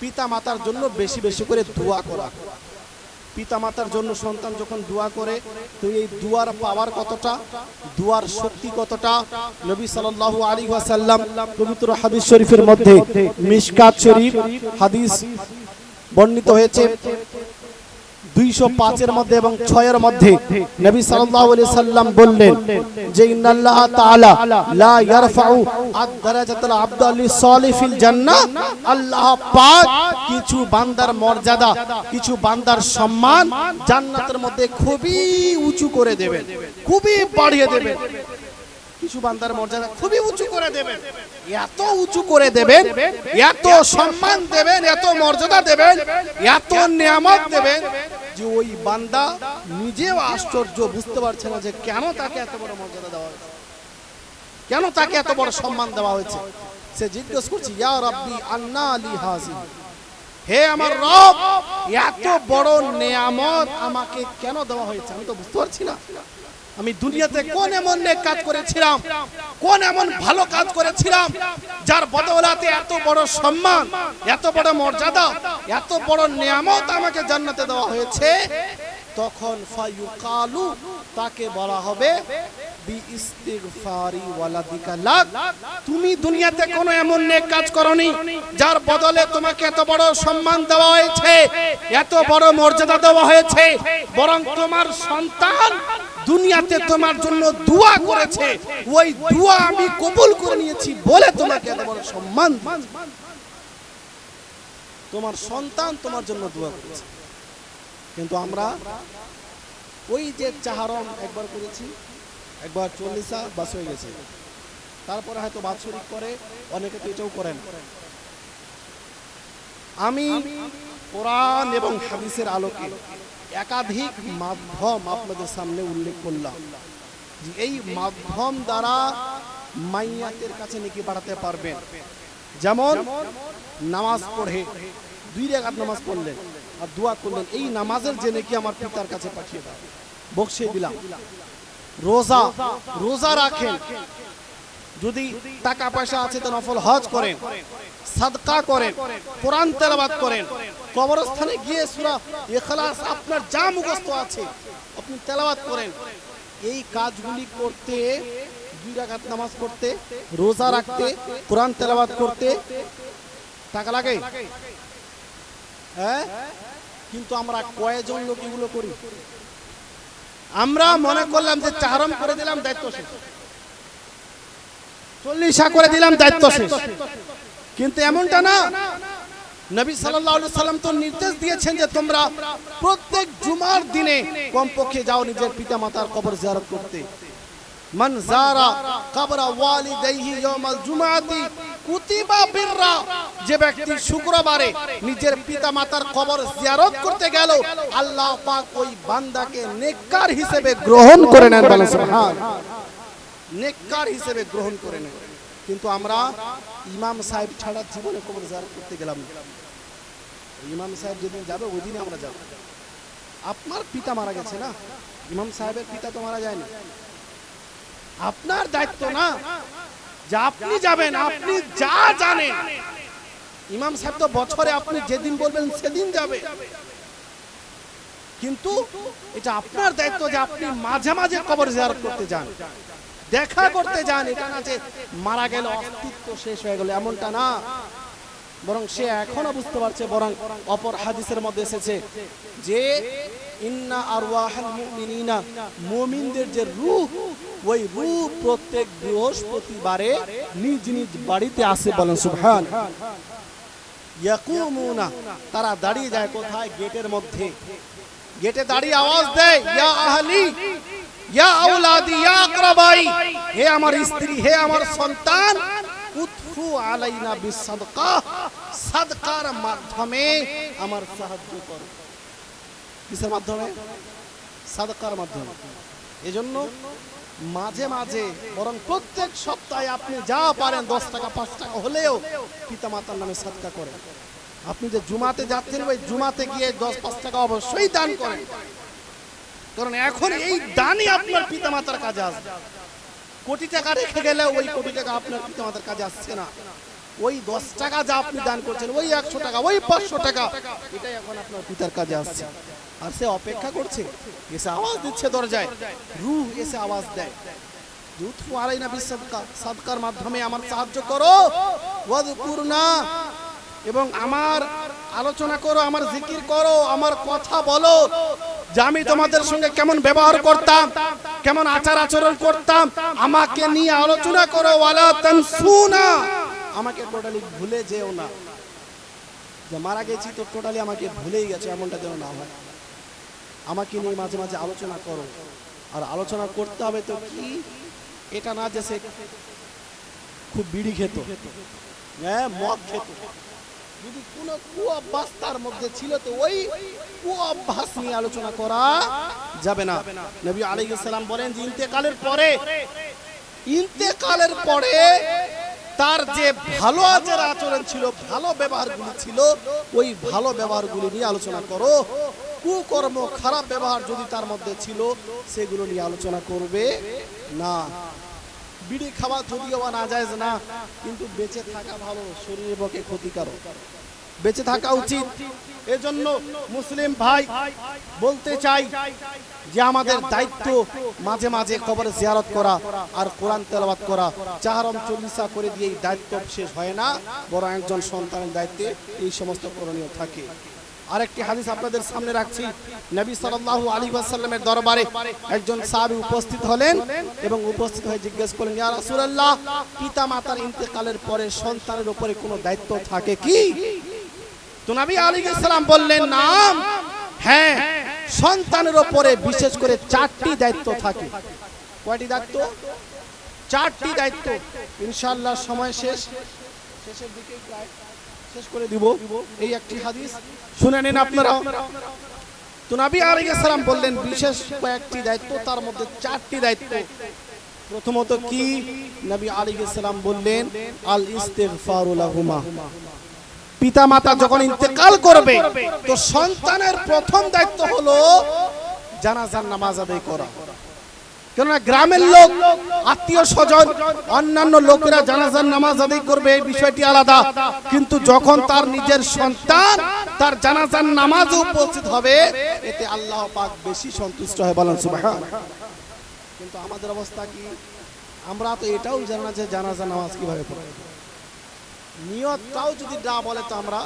পিতা মাতার জন্য বেশি বেশি করে দোয়া করা। পিতা মাতার জন্য সন্তান যখন দোয়া করে, তো এই দুয়ার পাওয়ার কতটা, দুয়ার শক্তি কতটা, নবী সাল্লাল্লাহু আলাইহি ওয়াসাল্লাম পবিত্র হাদিস শরীফের মধ্যে, মিশকাত শরীফ হাদিস বর্ণিত হয়েছে 205 এর মধ্যে এবং 6 এর মধ্যে, নবী সাল্লাল্লাহু আলাইহি সাল্লাম বললেন যে ইন্নাল্লাহ তাআলা লা ইয়ারফাউ আদ-দারাজাতাল আবদু লিস-সালিহ ফিল জান্নাহ, আল্লাহ পাক কিছু বান্দার মর্যাদা, কিছু বান্দার সম্মান জান্নাতের মধ্যে খুবই উঁচু করে দেবেন, খুবই বাড়িয়ে দেবেন। কিছু বান্দার মর্যাদা খুবই উঁচু করে দেবেন, এত উঁচু করে দেবেন, এত সম্মান দেবেন, এত মর্যাদা দেবেন, এত নিয়ামত দেবেন যে ওই বান্দা নিজেও আশ্চর্য, বুঝতে পারছে না যে কেন তাকে এত বড় মর্যাদা দেওয়া হয়েছে, কেন তাকে এত বড় সম্মান দেওয়া হয়েছে। সে জিজ্ঞেস করছে, ইয়া রাব্বি আন্না লি হাযি, হে আমার রব, এত বড় নিয়ামত আমাকে কেন দেওয়া হয়েছে, আমি তো বুঝতে পারছি না। আমি দুনিয়াতে কোন এমন নেক কাজ করেছিলাম, কোন এমন ভালো কাজ করেছিলাম যার বদৌলতে এত বড় সম্মান, এত বড় মর্যাদা, এত বড় নিয়ামত আমাকে জান্নাতে দেওয়া হয়েছে। তখন ফায়ুকালু, তাকে বলা হবে বিইস্তিগফারি ওয়ালাদিকা লাক, তুমি দুনিয়াতে কোনো এমন নেক কাজ করনি যার বদলে তোমাকে এত বড় সম্মান দেওয়া হয়েছে, এত বড় মর্যাদা দেওয়া হয়েছে, বরং তোমার সন্তান দুনিয়াতে তোমার জন্য দোয়া করেছে, ওই দোয়া আমি কবুল করে নিয়েছি বলে তোমাকে এত বড় সম্মান। তোমার সন্তান তোমার জন্য দোয়া করেছে। কিন্তু আমরা ওই যে চাহারম একবার করেছি, একবার 40 বাস হয়ে গেছে, তারপরে হয়তো বাৎসরিক করে, অনেকে তো এটাও করেন। আমি কোরআন এবং হাদিসের আলোকে একাধিক মাধ্যম আপনাদের সামনে উল্লেখ করলাম যে এই মাধ্যম দ্বারা মাইয়াতের কাছে নেকি বাড়াতে পারবেন। যেমন নামাজ পড়ে 2 রাকাত নামাজ পড়লেন আর দোয়া করলেন, এই নামাজের যে নেকি আমার পিতার কাছে পাঠিয়ে দাও, বকশিয়ে দিলাম। রোজা রাখেন, যদি টাকা পয়সা আছে তো নফল হজ করেন, সাদকা করেন, কোরআন তেলাওয়াত করেন, কবরস্থানে গিয়ে সূরা ইখলাস আপনার যা মুখস্থ আছে আপনি তেলাওয়াত করেন। এই কাজগুলি করতে, 2 রাকাত নামাজ পড়তে, রোজা রাখতে, কোরআন তেলাওয়াত করতে টাকা লাগে, হ্যাঁ? কিন্তু আমরা কয়জন লোক এগুলো করি? আমরা মনে করলাম যে চাহারম করে দিলাম, দায়িত্ব শেষ, 40 করে দিলাম, দায়িত্ব শেষ। কিন্তু এমনটা না। নবী সাল্লাল্লাহু আলাইহি সাল্লাম তো নির্দেশ দিয়েছেন যে তোমরা প্রত্যেক জুমার দিনে কমপক্ষে যাও নিজের পিতামাতার কবর জিয়ারত করতে। মান যারা কবর ওয়ালিদাইহি ইয়াউমাল জুমআতি কুতিবা বিররা, যে ব্যক্তি শুক্রবারে নিজের পিতামাতার কবর জিয়ারত করতে গেল, আল্লাহ পাক ওই বান্দাকে নেককার হিসেবে গ্রহণ করে নেন। বলেন সুবহানাল্লাহ, নেককার হিসেবে গ্রহণ করে নেন। কিন্তু আমরা ইমাম সাহেব ছাড়া জীবনে কবর জিয়ারত করতে গেলাম না। ইমাম সাহেব যেদিন যাবে ওই দিনে আমরা যাব। আপনার পিতা মারা গেছে না, ইমাম সাহেবের পিতা তো মারা যায়নি। আপনার দায়িত্ব না যে আপনি যাবেন, আপনি যা জানেন। ইমাম সাহেব তো বছরে আপনি যেদিন বলবেন সেদিন যাবে, কিন্তু এটা আপনার দায়িত্ব যে আপনি মাঝে মাঝে কবর জিয়ারত করতে যান, দেখা করতে যান। এটা না যে মারা গেল অস্তিত্ব শেষ হয়ে গেল, এমনটা না। বরং সে এখনো বুঝতে পারছে। বরং অপর হাদিসের মধ্যে এসেছে যে ইন্না আরওয়াহাল মুমিনিনা, মুমিনদের যে রূহ, ওই রূহ প্রত্যেক বৃহস্পতিবারে নিজ নিজ বাড়িতে আসে। বলেন সুবহানাল্লাহ। ইয়াকুমুনা, তারা দাঁড়িয়ে যায় কোথায়? গেটের মধ্যে। গেটে দাঁড়িয়ে আওয়াজ দেয়, ইয়া আহলি, ইয়া আওলাদি, ইয়া আকরাবাই, হে আমার স্ত্রী, হে আমার সন্তান, উতফু আলাইনা বিসাদকা, সাদকার মাধ্যমে আমার সাহায্য করো। কিসের মাধ্যমে? সাদকার মাধ্যমে। এজন্য মাঝে মাঝে বরং প্রত্যেক সপ্তাহে আপনি যা পারেন 10 টাকা 5 টাকা হলেও পিতামাতার নামে সাদকা করেন। আপনি যে জুমাতে যাচ্ছেন ওই জুমাতে গিয়ে 10-5 টাকা অবশ্যই দান করেন, কারণ এখন এই দানই আপনার পিতামাতার কাজে আসবে। কোটি টাকা রেখে গেলে ওই কোটি টাকা আপনার পিতামাতার কাজে আসছে না। ওই 10 টাকা যা আপনি দান করছেন, ওই 100 টাকা, ওই 500 টাকা, এটাই এখন আপনার পিতার কাজে আসছে। আর সে অপেক্ষা করছে, এসে আওয়াজ দিচ্ছে দরজায়, রূহ এসে আওয়াজ দেয়, উঠু আলাইনা বিসাদকা, সাদকার মাধ্যমে আমার সাহায্য করো, ওয়াযকুরনা, এবং আমার আলোচনা করো, আমার জিকির করো, আমার কথা বলো, যে আমি তোমাদের সঙ্গে কেমন ব্যবহার করতাম, কেমন আচার আচরণ করতাম, আমাকে নিয়ে আলোচনা করো। ওয়ালা তানসুনা, আমাকে টোটালি ভুলে যেও না, যে মারা গেছি তো টোটালি আমাকে ভুলেই গেছে এমনটা যেন না হয়। আমাকে নিয়ে মাঝে মাঝে আলোচনা করো। আর আলোচনা করতে হবে তো কি, এটা না যে সে খুব বিড়ি খেত, হ্যাঁ মদ খেত, যদি কোনো কুঅভ্যাস তার মধ্যে ছিল তো ওই কুঅভ্যাস নিয়ে আলোচনা করা যাবে না। নবী আলাইহিস সালাম বলেন যে ইন্তেকালের পরে তার যে ভালো আচার আচরণ ছিল, ভালো ব্যবহারগুলি ছিল, ওই ভালো ব্যবহারগুলি নিয়ে আলোচনা করো। কুকর্ম খারাপ ব্যবহার যদি তার মধ্যে ছিল সেগুলো নিয়ে আলোচনা করবে না। বিড়ি খাওয়া যদিও বা নাজায়েজ না, কিন্তু বেঁচে থাকা ভালো, শরীরের পক্ষে ক্ষতিকারক, বেঁচে থাকা উচিত। এজন্য মুসলিম ভাই বলতে চাই যে আমাদের দায়িত্ব মাঝে মাঝে কবরে জিয়ারত করা আর কোরআন তেলাওয়াত করা। চাহারম চল্লিশা করে দিয়ে এই দায়িত্ব শেষ হয় না, বরং একজন সন্তানের দায়িত্বে এই সমস্ত করণীয় থাকে। আরেকটি হাদিস আপনাদের সামনে রাখছি। নবী সাল্লাল্লাহু আলাইহি ওয়াসাল্লামের দরবারে একজন সাহাবী উপস্থিত হলেন এবং উপস্থিত হয়ে জিজ্ঞেস করলেন, ইয়া রাসূলুল্লাহ, পিতামাতার ইন্তেকালের পরে সন্তানের উপরে কোনো দায়িত্ব থাকে কি? তো নবী আলাইহিস সালাম বললেন, নাম, হ্যাঁ, সন্তানের উপরে বিশেষ করে 4টি দায়িত্ব থাকে। কয়টি দায়িত্ব? 4টি দায়িত্ব। ইনশাআল্লাহ সময় শেষের দিকে প্রায় শেষ করে দিব। এই একটি হাদিস শুনে নিন আপনারা। তো নবী আলাইহিস সালাম বললেন বিশেষ কয়েকটি দায়িত্ব, তার মধ্যে 4টি দায়িত্ব। প্রথমত কি? নবী আলাইহিস সালাম বললেন, আল ইস্তিগফারু লাহুমা। পিতামাতা যখন ইন্তেকাল করবে তো সন্তানের প্রথম দায়িত্ব হলো জানাজার নামাজ আদায় করা। কেননা গ্রামের লোক, আত্মীয় স্বজন, অন্যান্য লোকেরা জানাজার নামাজ আদায় করবে, এই বিষয়টি আলাদা। কিন্তু যখন তার নিজের সন্তান তার জানাজার নামাজে উপস্থিত হবে, এতে আল্লাহ পাক বেশি সন্তুষ্ট হয়, বলেন সুবহানাল্লাহ। কিন্তু আমাদের অবস্থা কি? আমরা তো এটাও জানি না যে জানাজার নামাজ কিভাবে পড়বে। নিয়তটাও যদি না বলে তো আমরা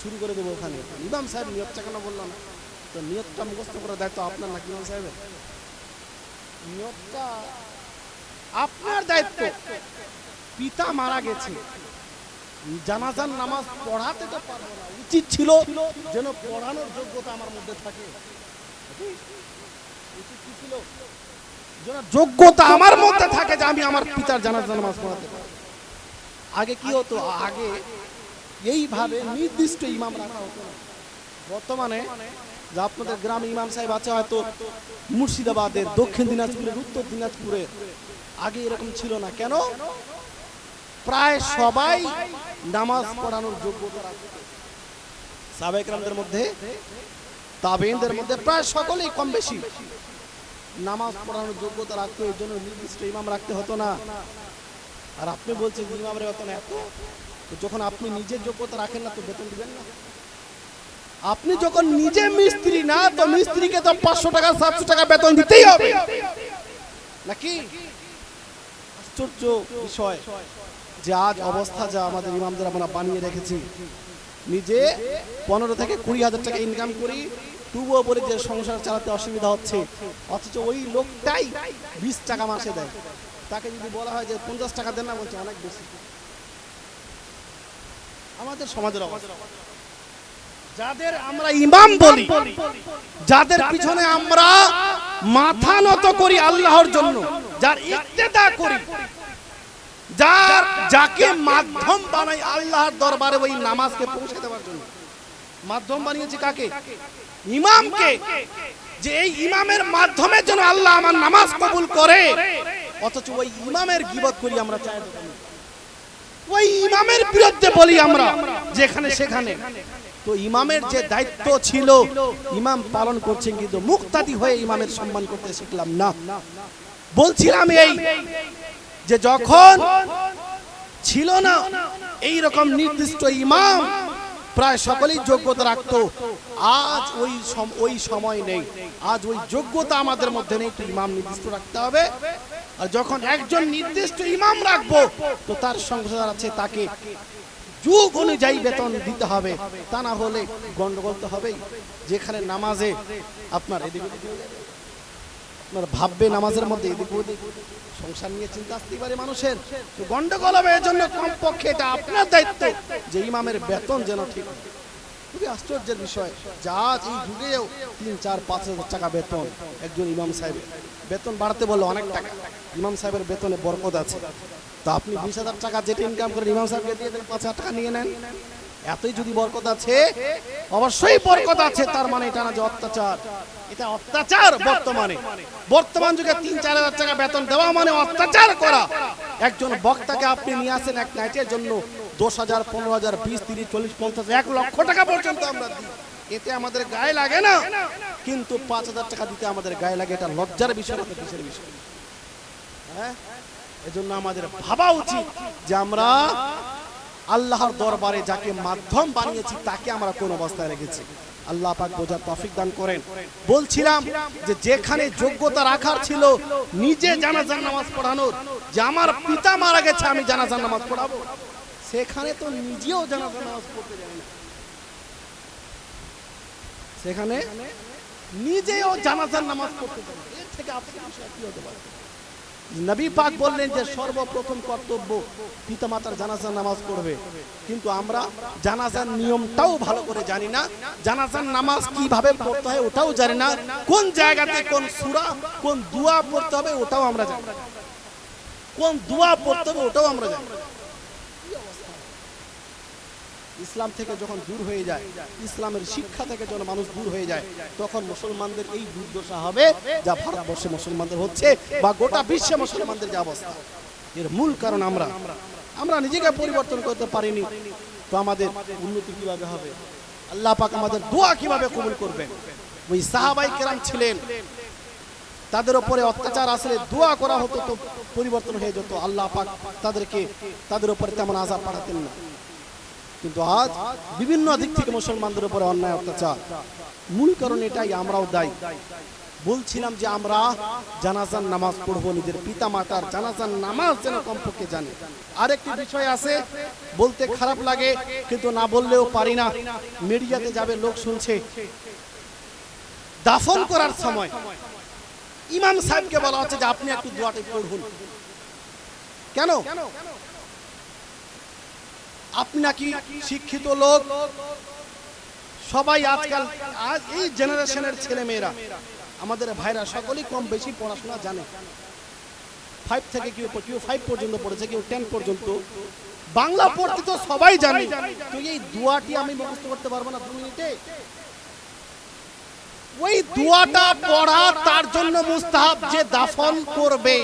শুরু করে দেবো ওখানে। ইমাম সাহেব নিয়তটা কেন বললো না? তো নিয়তটা মুখস্থ করার দায়িত্ব আপনার নাকি ইমাম সাহেবের? নিয়তটা আপনার দায়িত্ব। পিতা মারা গেছে, জানাজার নামাজ পড়াতে তো পারবো না, উচিত ছিল যেন পড়ানোর যোগ্যতা আমার মধ্যে থাকে। উচিত কি ছিল? যেন যোগ্যতা আমার মধ্যে থাকে যে আমি আমার পিতার জানাজার নামাজ পড়াতে পারি। আগে কি হতো? আগে এইভাবে নির্দিষ্ট ইমাম রাখা হতো না। বর্তমানে যে আপনাদের গ্রামে ইমাম সাহেব আছে, হয়তো মুর্শিদাবাদের, দক্ষিণ দিনাজপুরের, উত্তর দিনাজপুরের, আগে এরকম ছিল না। কেন? প্রায় সবাই নামাজ পড়ানোর যোগ্যতা রাখত। সাহাবায়ে কেরামদের মধ্যে, তাবেঈনদের মধ্যে প্রায় সকলেই কম বেশি নামাজ পড়ানোর যোগ্যতা রাখতো। এই জন্য নির্দিষ্ট ইমাম রাখতে হতো না। আর আপনি বলছেন ইমামের বেতন এত, যখন আপনি নিজের যোগ্যতা রাখেন না তো বেতন দিবেন না? আপনি যখন নিজে মিস্ত্রি না, তো মিস্ত্রিকে তো 500 টাকা 700 টাকা বেতন দিতেই হবে নাকি? আশ্চর্য বিষয় যে আজ অবস্থা যা আমাদের ইমামদের আমরা বানিয়ে রেখেছি। নিজে 15 থেকে 20 হাজার টাকা ইনকাম করি, তবুও পরে যে সংসার চালাতে অসুবিধা হচ্ছে, অথচ ওই লোকটাই 20 টাকা মাসে দেয়। তাকে যদি বলা হয় যে 50 টাকা দেন না, বলছে অনেক বেশি। আমাদের সমাজের অবস্থা, যাদের আমরা ইমাম বলি, যাদের পিছনে আমরা মাথা নত করি আল্লাহর জন্য, যার ইক্তেদা করি, যাকে মাধ্যম বানাই আল্লাহর দরবারে ওই নামাজকে পৌঁছে দেওয়ার জন্য, মাধ্যম বানিয়েছি কাকে? ইমামকে, যে এই ইমামের মাধ্যমে যেন আল্লাহ আমার নামাজ কবুল করে, অথচ ওই ইমামের গীবত করি আমরা, চাই ওই ইমামের বিরুদ্ধে বলি আমরা যেখানে সেখানে। তো ইমামের যে দায়িত্ব ছিল ইমাম পালন করছেন, কিন্তু মুক্তাদি হয়ে ইমামের সম্মান করতে শিখলাম না। বলছিলাম এই যে যখন ছিল না এই রকম নির্দিষ্ট ইমাম, প্রায় সকলেই যোগ্যতা রাখতো। আজ ওই সময় নেই, আজ ওই যোগ্যতা আমাদের মধ্যে নেই। তো ইমাম নির্দিষ্ট রাখতে হবে, আর যখন একজন নির্দিষ্ট ইমাম রাখবো তো তার সংসার আছে, তাকে যুগ অনুযায়ী বেতন দিতে হবে, তা না হলে গন্ডগোল তো হবেই। যেখানে নামাজে আপনার এদিক ওদিক আপনার ভাববে, নামাজের মধ্যে এদিক ওদিক সংসার নিয়ে চিন্তা আসতেই পারে মানুষের, তো গন্ডগোল হবে। এর জন্য কমপক্ষে এটা আপনার দায়িত্ব যে ইমামের বেতন যেন ঠিক। খুবই আশ্চর্যের বিষয়, যা এই যুগেও 3, 4, 5 হাজার টাকা বেতন একজন ইমাম সাহেবের। বেতন বাড়াতে বললে অনেক টাকা, ইমাম সাহেবের বেতনে বরকত আছে। তো আপনি 20,000 টাকা যেটা ইনকাম করেন ইমাম সাহেবকে দিয়ে দেন, 5,000 টাকা নিয়ে নেন। এতই যদি বরকত আছে, অবশ্যই বরকত আছে, তার মানে এটা না যে অত্যাচার। এটা অত্যাচার। বর্তমান যুগে 3-4 হাজার টাকা বেতন দেওয়া মানে অত্যাচার করা। একজন বক্তাকে আপনি নিয়ে আসেন এক নাইটের জন্য 10,000, 15,000, 20, 30, 40, 50, 1 লক্ষ টাকা পর্যন্ত আমরা দিই। এতে আমাদের গায়ে লাগে না, কিন্তু 5,000 টাকা দিতে আমাদের গায়ে লাগে। এটা লজ্জার বিষয়, কিসের বিষয়? হ্যাঁ, এজন্য আমাদের ভাবা উচিত যে আমরা আল্লাহর দরবারে যাকে মাধ্যম বানিয়েছি তাকে আমরা কোন অবস্থায় রেখেছি। আল্লাহ পাক বোঝার তৌফিক দান করেন। বলছিলাম যে যেখানে যোগ্যতা রাখার ছিল নিজে জানাজার নামাজ পড়ানোর, যে আমার পিতা মারা গেছে আমি জানাজার নামাজ পড়াবো, সেখানে তো নিজেও জানাজার নামাজ পড়তে জানি না, সেখানে নিজেও জানাজার নামাজ পড়তে জানি না। এর থেকে আপনার বিষয় কি হতে পারে? নবী পাক বললেন যে সর্বপ্রথম কর্তব্য পিতামাতার জানাজার নামাজ পড়বে, কিন্তু আমরা জানাজার নিয়মটাও ভালো করে জানি না। জানাজার নামাজ কিভাবে পড়তে হয় ওটাও জানি না। কোন জায়গাতে কোন সূরা, কোন দোয়া পড়তে হবে ওটাও আমরা জানি না। কোন দোয়া পড়তে হবে ওটাও আমরা জানি না। ইসলাম থেকে যখন দূর হয়ে যায়, ইসলামের শিক্ষা থেকে যখন মানুষ দূর হয়ে যায়, তখন মুসলমানদের এই দুর্দশা হবে যা ভারতবর্ষে মুসলমানদের হচ্ছে, বা গোটা বিশ্বে মুসলমানদের যে অবস্থা। এর মূল কারণ আমরা নিজেকে পরিবর্তন করতে পারিনি। তো আমাদের উন্নতি কিভাবে হবে? আল্লাহ পাক আমাদের দোয়া কিভাবে কবুল করবেন? ওই সাহাবায়ে কেরাম ছিলেন, তাদের উপরে অত্যাচার আসলে দোয়া করা হতো তো পরিবর্তন হয়ে যেত। আল্লাহ পাক তাদের উপরে তেমন আযাব পাঠাতেন না। কিন্তু আজ বিভিন্ন দিক থেকে মুসলমানদের উপরে অন্যায় অত্যাচার, মূল কারণ এটাই, আমরাও দায়ী। বলছিলাম যে আমরা জানাজার নামাজ পড়বো, নিজের পিতা মাতার জানাজার নামাজ যেন কমপক্ষে জানি। আরেকটি বিষয় আছে, বলতে খারাপ লাগে কিন্তু না বললেও পারি না, মিডিয়াতে যাবে, লোক শুনছে, দাফন করার সময় ইমাম সাহেবকে বলা হচ্ছে যে আপনি একটু দোয়াটা পড়ুন। কেন? আপনি নাকি শিক্ষিত লোক, সবাই আজকাল আজ এই জেনারেশনের ছেলে মেয়েরা, আমাদের ভাইরা সকলেই কম বেশি পড়াশোনা জানে। 5 থেকে কেউ 5 পর্যন্ত পড়েছে, কেউ 10 পর্যন্ত। বাংলা পড়তে তো সবাই জানে, তো এই দোয়াটি আমি মুখস্থ করতে পারবো না 2 মিনিটে। ওই দোয়াটা পড়া তার জন্য মুস্তাহাব, যে দাফন করবে,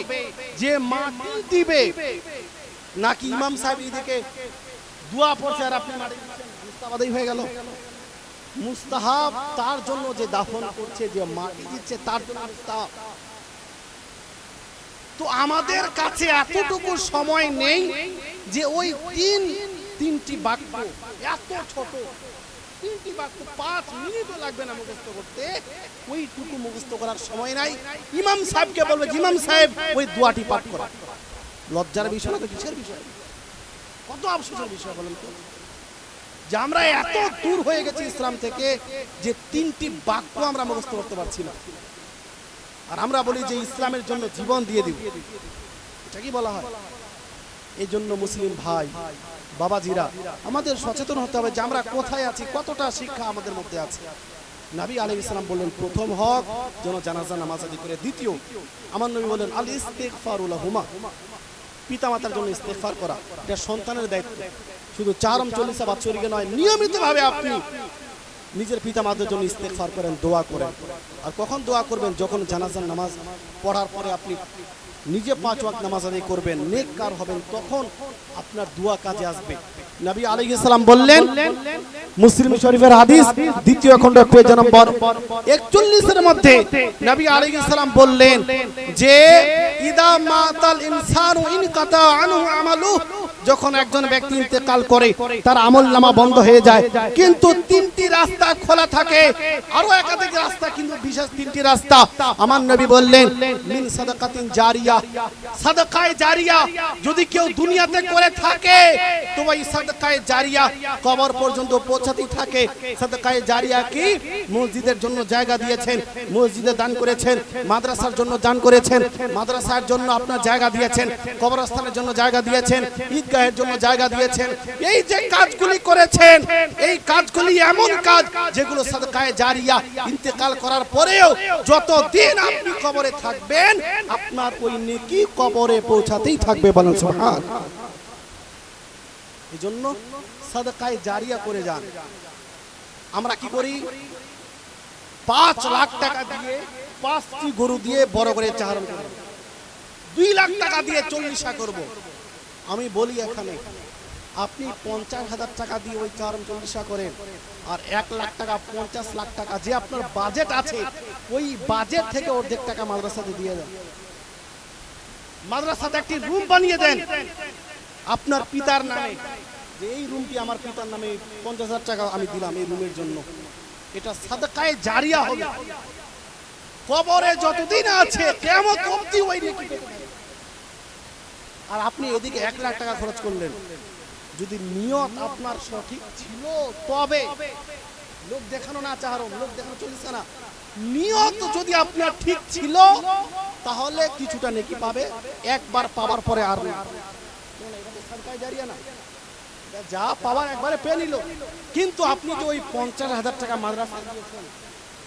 যে মাটি দিবে। নাকি ইমাম সাহেব এদিকে দোয়া পড়ছে আর আপনি মাটি দিচ্ছেন, মুস্তাহাবই হয়ে গেল। মুস্তাহাব তার জন্য যে দাফন করছে, যে মাটি দিচ্ছে, তার জন্য মুস্তাহাব। তো আমাদের কাছে এতটুকু সময় নেই যে ওই তিনটি বাক্য, এত ছোট 3টি বাক্য 5 মিনিটও লাগবে না মুখস্থ করতে, ওইটুকু মুখস্থ করার সময় নাই। ইমাম সাহেবকে বলবে ইমাম সাহেব ওই দোয়াটি পাঠ করা। লজ্জার বিষয় না তো কিসের বিষয়? কত আফসোসের বিষয় বলেন তো, যে আমরা এত দূর হয়ে গেছি ইসলাম থেকে যে 3টি বাক্য আমরা মুখস্থ করতে পারছি না। আর আমরা বলি যে ইসলামের জন্য জীবন দিয়ে দিব, এটা কি বলা হয়? এই জন্য মুসলিম ভাই বাবাজিরা আমাদের সচেতন হতে হবে যে আমরা কোথায় আছি, কতটা শিক্ষা আমাদের মধ্যে আছে। নবী আলাইহিস সালাম বললেন প্রথম হক যেন জানাজা নামাজ আদি করে। দ্বিতীয়, আমার নবী বলেন আল ইস্তিগফারু লাহুমা, পিতামাতার জন্য ইস্তেগফার করা, এটা সন্তানের দায়িত্ব। শুধু 4 চল্লিশা বাৎসরিকে নয়, নিয়মিতভাবে আপনি নিজের পিতামাতার জন্য ইস্তেগফার করেন, দোয়া করেন। আর কখন দোয়া করবেন? যখন জানাজার নামাজ পড়ার পরে আপনি নিজে 5 ওয়াক্ত নামাজ আদায় করবেন, নেককার হবেন, তখন আপনার দোয়া কাজে আসবে। নবী আলাইহিস সালাম বললেন, মুসলিম শরীফের হাদিস দ্বিতীয় খণ্ড পেজ নম্বর 41 এর মধ্যে নবী আলাইহিস সালাম বললেন যে ইদা মাতাল ইনসানু ইনকাতা আনহু আমালু, যখন একজন ব্যক্তি ইন্তেকাল করে তার আমলনামা বন্ধ হয়ে যায়, কিন্তু 3টি রাস্তা খোলা থাকে, আরো একাধিক রাস্তা, কিন্তু বিশেষ 3টি রাস্তা। আমার নবী বললেন মিন সাদাকাতিন জারিয়া, সাদাকায়ে জারিয়া যদি কেউ দুনিয়াতে করে থাকে তো ওই সাদাকায়ে জারিয়া কবর পর্যন্ত পৌঁছাতেই থাকে। সাদাকায়ে জারিয়া কি? মসজিদের জন্য জায়গা দিয়েছেন, মসজিদে দান করেছেন, মাদ্রাসার জন্য দান করেছেন, মাদ্রাসার জন্য আপনার জায়গা দিয়েছেন, কবরস্থানের জন্য জায়গা দিয়েছেন, ঈদগাহের জন্য জায়গা দিয়েছেন। এই যে কাজগুলি করেছেন, এই কাজগুলি এমন কাজ যেগুলো সাদকায়ে জারিয়া, ইন্তেকাল করার পরেও যতদিন আপনি কবরে থাকবেন আপনার ওই নেকি কবরে পৌঁছাতেই থাকবে। বলেন সুবহানাল্লাহ। এজন্য সাদকায়ে জারিয়া করে যান। আমরা কি করি? 5 লাখ টাকা দিয়ে 5টি গরু দিয়ে বড় করে চারণ করব, 2 লাখ টাকা দিয়ে 40 করব। আমি বলি এখানে আপনি 50,000 টাকা দিয়ে ওই চারণ 40 করেন, আর 1 লাখ টাকা 50 লাখ টাকা যে আপনার বাজেট আছে, ওই বাজেট থেকে অর্ধেক টাকা মাদ্রাসাতে দিয়ে দেন। মাদ্রাসাতে একটি রুম বানিয়ে দেন আপনার পিতার নামে, যে এই রুমটি আমার পিতার নামে 50,000 টাকা আমি দিলাম এই রুমের জন্য। এটা সাদকায়ে জারিয়া হবে। কবরে যতদিন আছে কিয়ামত অবধি ওই নেকি পেতে থাকবে। আর আপনি এদিকে 1 লাখ টাকা খরচ করলেন, যদি নিয়ত আপনার সঠিক ছিল তবে, লোক দেখানো না চাহারো, লোক দেখানো চলিস না, নিয়ত যদি আপনার ঠিক ছিল তাহলে কিছুটা নেকি পাবে, একবার পাওয়ার পরে আর না। সাদকায়ে জারিয়া না, যা পাওয়ার একবারে পেয়ে নিল। কিন্তু আপনি যে ওই 50,000 টাকা মাদ্রাসা দিয়েছেন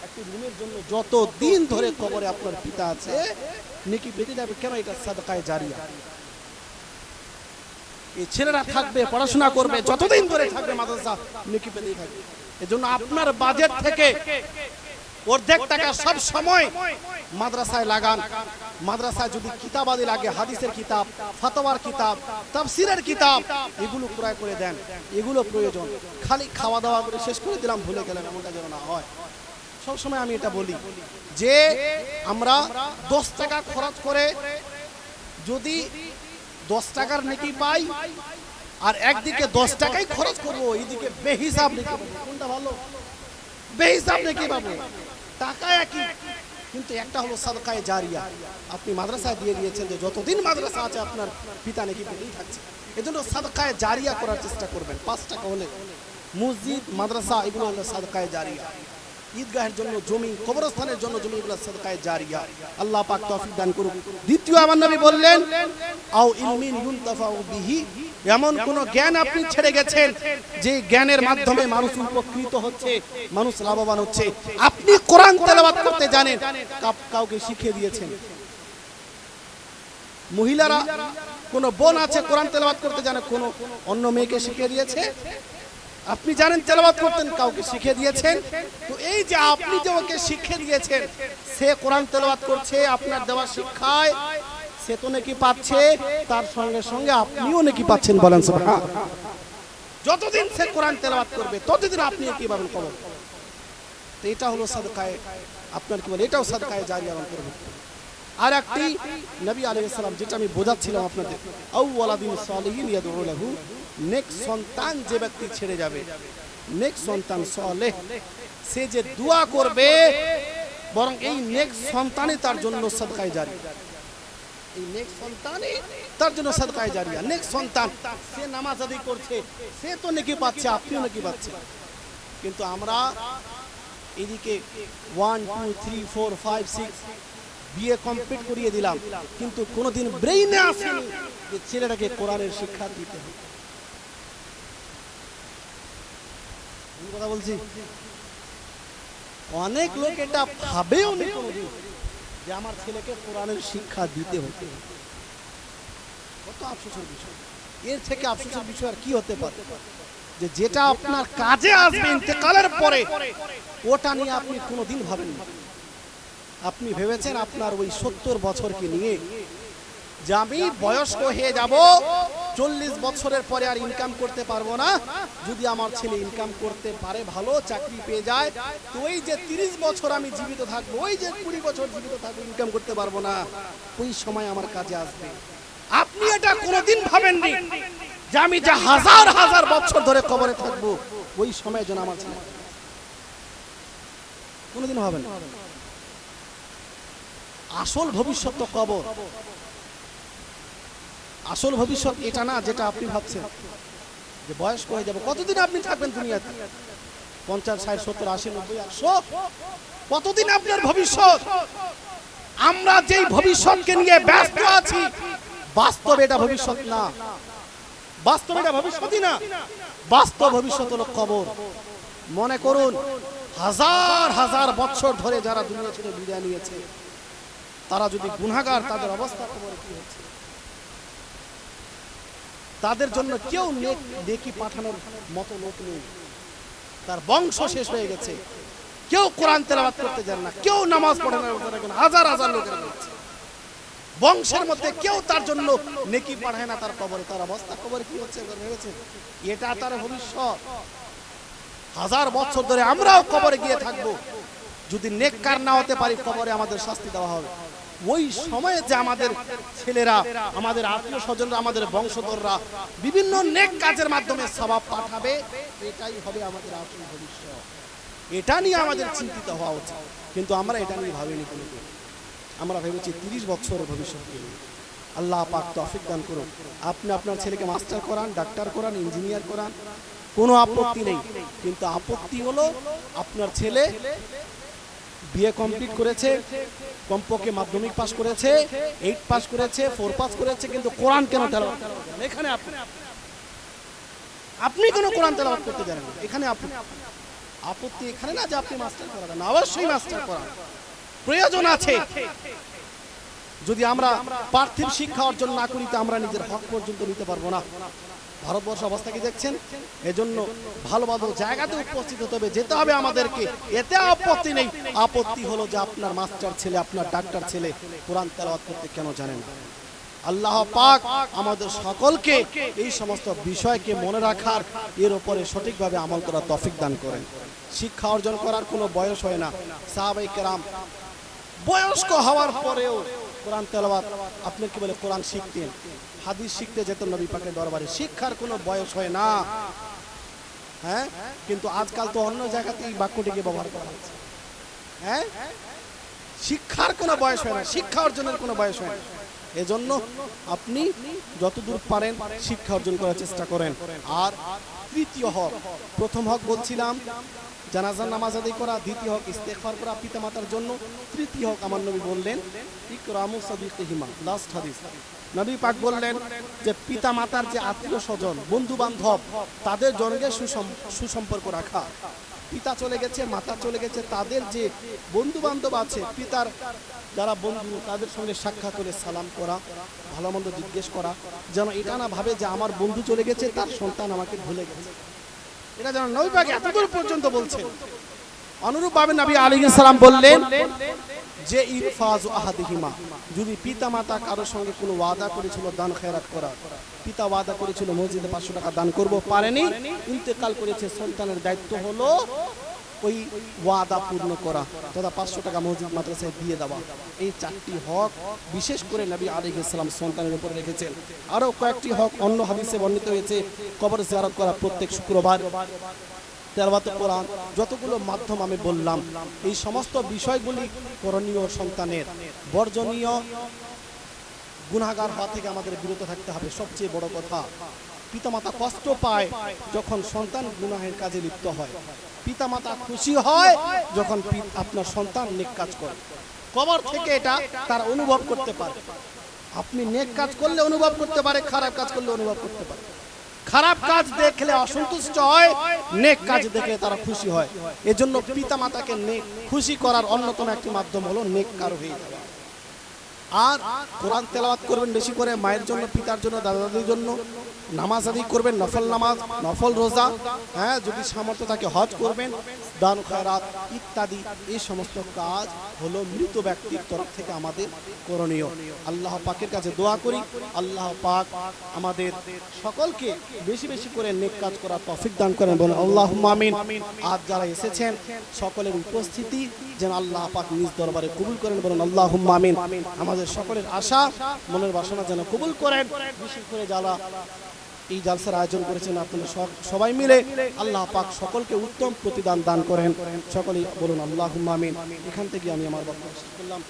একটি রুমের জন্য, যত দিন ধরে কবরে আপনার পিতা আছে নেকি পেতে যাবে। কেন? এটা সাদকায়ে জারিয়া। এই ছেলেরা থাকবে, পড়াশোনা করবে, যতদিন ধরে থাকবে মাদ্রাসা নেকি পেতেই থাকবে। এজন্য আপনার বাজেট থেকে অর্ধেক টাকা সব সময় মাদ্রাসায় লাগান। মাদ্রাসায় যদি কিতাবাদি লাগে, হাদিসের কিতাব, ফাতোয়ার কিতাব, তাফসীরের কিতাব, এগুলো ক্রয় করে দেন। এগুলো প্রয়োজন। খালি খাওয়া দাওয়া করে শেষ করে দিলাম, ভুলে গেলাম, এমনটা যেন না হয়। সব সময় আমি এটা বলি যে আমরা 10 টাকা খরচ করে যদি 10 টাকার নেকি পাই, আর একদিকে 10 টাকাই খরচ করবো, এইদিকে বেহিসাব নেকি পাবো, কোনটা ভালো? বেহিসাব নেকি পাবো। টাকা একই, কিন্তু একটা হলো সাদকায়ে জারিয়া। আপনি মাদ্রাসায় দিয়ে দিয়েছেন যে যতদিন মাদ্রাসা আছে আপনার পিতা নেকি পেতেই থাকছে। এজন্য সাদকায়ে জারিয়া করার চেষ্টা করবেন। 5 টাকা হলে মসজিদ, মাদ্রাসা, এগুলো হলো সাদকায়ে জারিয়া। ঈদগাহের জন্য জমি, কবরস্থানের জন্য জমি, এগুলো সাদকায়ে জারিয়া। আল্লাহ পাক তৌফিক দান করুন। দ্বিতীয় আমার নবী বললেন আও ইলমিন ইউনতাফাউ বিহি, এমন কোন জ্ঞান আপনি ছেড়ে গেছেন যে জ্ঞানের মাধ্যমে মানুষ উপকৃত হচ্ছে, মানুষ লাভবান হচ্ছে। আপনি কোরআন তেলাওয়াত করতে জানেন, কাউকে শিখিয়ে দিয়েছেন। মহিলারা, কোন বোন আছে কোরআন তেলাওয়াত করতে জানে, কোন অন্য মেয়েকে শিখিয়ে দিয়েছে? আপনি জানেন তেলাওয়াত করতেন, কাউকে শিখিয়ে দিয়েছেন। তো এই যে আপনি যে ওকে শিখিয়ে দিয়েছেন, সে কোরআন তেলাওয়াত করছে আপনার দেওয়া শিক্ষায়, সে তো নেকি পাচ্ছে, তার সঙ্গে সঙ্গে আপনিও নেকি পাচ্ছেন। বলেন সুবহানাল্লাহ। যতদিন সে কোরআন তেলাওয়াত করবে ততদিন আপনি কি পাবেন কবর। তো এটা হলো সাদকায়ে, আপনার কি বলে, এটাও সাদকায়ে জারিয়া করবে। আর একটি নবী আলাইহিস সালাম, যেটা আমি বোঝাচ্ছিলাম আপনাদের, আউওয়ালাদিন সালিহিন ইয়াদউ লাহু, নেক সন্তান যে ব্যক্তি ছেড়ে যাবে, নেক সন্তান সালেহ, সে যে দোয়া করবে, বরং এই নেক সন্তানই তার জন্য সাদকায়ে জারিয়া। এই নেক সন্তানই তার জন্য সাদকায়ে জারিয়া। নেক সন্তান, সে নামাজ আদায় করছে, সে তো নেকি পাচ্ছে, আপনিও নেকি পাচ্ছেন। কিন্তু আমরা এদিকে 1 2 3 4 5 6 বিএ কমপ্লিট করিয়ে দিলাম, কিন্তু কোনোদিন ব্রেইনে আসেনি যে ছেলেটাকে কোরআনের শিক্ষা দিতে হবে। কথা বলছি, অনেক লোক এটা ভাবেও নি কোনোদিন যে আমার ছেলেকে কোরআনের শিক্ষা দিতে হবে। কত আফসোসের বিষয়। এর থেকে আফসোসের বিষয় আর কি হতে পারে? যে যেটা আপনার কাজে আসবে ইন্তেকালের পরে, ওটা নিয়ে আপনি কোনোদিন ভাবেননি। আপনি ভেবেছেন আপনার ওই 70 বছরকে নিয়ে যে আমি বয়স্ক হয়ে যাব, 40 বছরের পরে আর ইনকাম করতে পারবো না, যদি আমার ছেলে ইনকাম করতে পারে, ভালো চাকরি পেয়ে যায়, তো ওই যে 30 বছর আমি জীবিত থাকবো, ওই যে 20 বছর জীবিত থাকবো, ইনকাম করতে পারবো না, ওই সময় আমার কাজে আসবে। আপনি এটা কোনোদিন ভাবেননি যে আমি যে হাজার হাজার বছর ধরে কবরে থাকবো, ওই সময় যেন আমার ছেলে, কোনোদিন ভাবেন। আসল ভবিষ্যৎ তো কবর। আসল ভবিষ্যৎ এটা না যেটা আপনি ভাবছেন যে বয়স্ক হয়ে যাব। কতদিন আপনি থাকবেন দুনিয়াতে? 50, 60, 70, 80, 90, 100? কতদিন আপনার ভবিষ্যৎ? আমরা যেই ভবিষ্যৎকে নিয়ে ব্যস্ত আছি, বাস্তবে এটা ভবিষ্যৎ না। বাস্তবে এটা ভবিষ্যৎই না। বাস্তব ভবিষ্যৎ হলো কবর। মনে করুন, হাজার হাজার বছর ধরে যারা দুনিয়া ছেড়ে বিদায় নিয়েছে, তারা যদি গুনাহগার, তাদের অবস্থা কবরে কি হচ্ছে? তাদের জন্য কেউ নেকি পাঠানোর মতো লোক নেই। তার বংশ শেষ হয়ে গেছে। কেউ কোরআন তেলাওয়াত করতে জানে না, কেউ নামাজ পড়ে না, হাজার হাজার লোকের রয়েছে। বংশের মধ্যে কেউ তার জন্য নেকি পাঠায় না তার কবরে। তার অবস্থা কবরে কি হচ্ছে ভেবেছে? এটা তার ভবিষ্যৎ। হাজার বছর ধরে আমরাও কবরে গিয়ে থাকবো। যদি নেককার না হতে পারি, কবরে আমাদের শাস্তি দেওয়া হবে। ওই সময়ে যে আমাদের ছেলেরা, আমাদের আত্মীয় স্বজনরা, আমাদের বংশধররা বিভিন্ন নেক কাজের মাধ্যমে সওয়াব পাঠাবে, এটাই হবে আমাদের আসল ভবিষ্যৎ। এটা নিয়ে আমাদের চিন্তিত হওয়া উচিত। কিন্তু আমরা এটা নিয়ে ভাবিনি কোনোদিন। আমরা ভেবেছি 30 বছরের ভবিষ্যৎকে নিয়ে। আল্লাহ পাক তৌফিক দান করুন। আপনি আপনার ছেলেকে মাস্টার করান, ডাক্তার করান, ইঞ্জিনিয়ার করান, কোনো আপত্তি নেই। কিন্তু আপত্তি হলো আপনার ছেলে বিএ কমপ্লিট করেছে, কমপক্ষে মাধ্যমিক পাস করেছে, 8 পাস করেছে, 4 পাস করেছে, কিন্তু কোরআন কেন তেলাওয়াত করেন? এখানে আপনি কোনো কোরআন তেলাওয়াত করতে জানেন না। এখানে আপত্তি এখানে না যে আপনি মাস্টার করাবেন। অবশ্যই মাস্টার করান, প্রয়োজন আছে। যদি আমরা পার্থিব শিক্ষা অর্জন না করি, তো আমরা নিজের হক পর্যন্ত নিতে পারবো না। ভারতবর্ষ অবস্থা কি দেখছেন? এজন্য ভালো ভালো জায়গাতে উপস্থিত হতে হবে, যেতে হবে আমাদেরকে। এতে আপত্তি নেই। আপত্তি হলো যে আপনার মাস্টার ছেলে, আপনার ডাক্তার ছেলে কোরআন তেলাওয়াত করতে কেন জানেন না। আল্লাহ পাক আমাদের সকলকে এই সমস্ত বিষয়কে মনে রাখার, এর উপরে সঠিকভাবে আমল করার তৌফিক দান করেন। শিক্ষা অর্জন করার কোনো বয়স হয় না। সাহাবায়ে কেরাম বয়স্ক হওয়ার পরেও কোরআন তেলাওয়াত, আপনি কি বলে, কোরআন শিখতেন, হাদিস শিখতে যেতেন নবী পাকের দরবারে। শিক্ষার কোনো বয়স হয় না। হ্যাঁ, কিন্তু আজকাল তো অন্য জায়গাতে এই বাক্যটিকে ব্যবহার করা হচ্ছে। হ্যাঁ, শিক্ষার কোনো বয়স হয় না, শিক্ষা অর্জনের কোনো বয়স হয় না। এজন্য আপনি যতদূর পারেন শিক্ষা অর্জন করার চেষ্টা করেন। আর তৃতীয় হক, প্রথম হক বলছিলাম জানাজার নামাজ আদায় করা, দ্বিতীয় হক ইস্তেগফার করা পিতামাতার জন্য, তৃতীয় হক আমার নবী বললেন ইকরামু সাদিকিহিমা। লাস্ট হাদিস নবী পাক বললেন যে পিতামাতার যে আত্মীয় স্বজন, বন্ধু বান্ধব, তাদের সঙ্গে সুসম্পর্ক রাখা। পিতা চলে গেছে, মাতা চলে গেছে, তাদের যে বন্ধু বান্ধব আছে, পিতার যারা বন্ধু, তাদের সঙ্গে সাক্ষাৎ করে সালাম করা, ভালো মন্দ জিজ্ঞেস করা, যেন এটা না ভাবে যে আমার বন্ধু চলে গেছে, তার সন্তান আমাকে ভুলে গেছে। এটা যেন নবী পাক এতদূর পর্যন্ত বলছেন। অনুরূপভাবে নবী আলাইহিস সালাম বললেন যে ইরফাজু আহাদিহিমা, যদি পিতা মাতা কারোর সঙ্গে কোনো ওয়াদা করেছিল দান খেরাত করা, পিতা ওয়াদা করেছিল মসজিদে 500 টাকা দান করব, পারেনি, ইন্তেকাল করেছে, সন্তানের দায়িত্ব হলো ওই ওয়াদা পূর্ণ করা তথা 500 টাকা মসজিদ মাদ্রাসায় দিয়ে দেওয়া। এই 4টি হক বিশেষ করে নবী আলাইহিস সালাম সন্তানের উপর রেখেছেন। আরো কয়েকটি হক অন্য হাদিসে বর্ণিত হয়েছে। কবর জিয়ারত করা প্রত্যেক শুক্রবার, তেলাওয়াত কোরআন, যতগুলো মাধ্যম আমি বললাম, এই সমস্ত বিষয়গুলি করণীয়, সন্তানের বর্জনীয়। গুনাহগার হওয়া থেকে আমাদের বিরত থাকতে হবে। সবচেয়ে বড় কথা, পিতামাতা কষ্ট পায় যখন সন্তান গুনাহের কাজে লিপ্ত হয়, পিতামাতা খুশি হয় যখন আপনার সন্তান নেক কাজ করে। কবর থেকে এটা তারা অনুভব করতে পারে। আপনি নেক কাজ করলে অনুভব করতে পারে, খারাপ কাজ করলে অনুভব করতে পারে। খারাপ কাজ দেখলে অসন্তুষ্ট হয়, নেক কাজ দেখলে তারা খুশি হয়। এজন্য পিতা মাতাকে নেক খুশি করার অন্যতম একটি মাধ্যম হলো নেককার হয়ে যাওয়া। আর কোরআন তেলাওয়াত করবেন বেশি করে, মায়ের জন্য, পিতার জন্য, দাদা দাদির জন্য। নামাজ আদায় করবেন, নফল নামাজ, নফল রোজা, হ্যাঁ যদি সামর্থ্য থাকে হজ করবেন, দান খয়রাত ইত্যাদি। এই সমস্ত কাজ হলো মৃত ব্যক্তির তরফ থেকে আমাদের করণীয়। আল্লাহ পাকের কাছে দোয়া করি, আল্লাহ পাক আমাদের সকলকে বেশি বেশি করে নেক কাজ করার তৌফিক দান করেন, বলেন আল্লাহুম্মা আমিন। আজ যারা এসেছেন সকলের উপস্থিতি যেন আল্লাহ পাক নিজ দরবারে কবুল করেন, বলেন আল্লাহুম্মা আমিন। আমাদের সকলের আশা মনের বাসনা যেন কবুল করেন। বিশেষ করে যারা এই জালসার আয়োজন করেছেন আপনারা সবাই মিলে আল্লাহ পাক সকলকে উত্তম প্রতিদান দান করেন। সকলেই বলুন আল্লাহুম্মা আমিন। এখান থেকে আমি আমার বক্তব্য শেষ করলাম।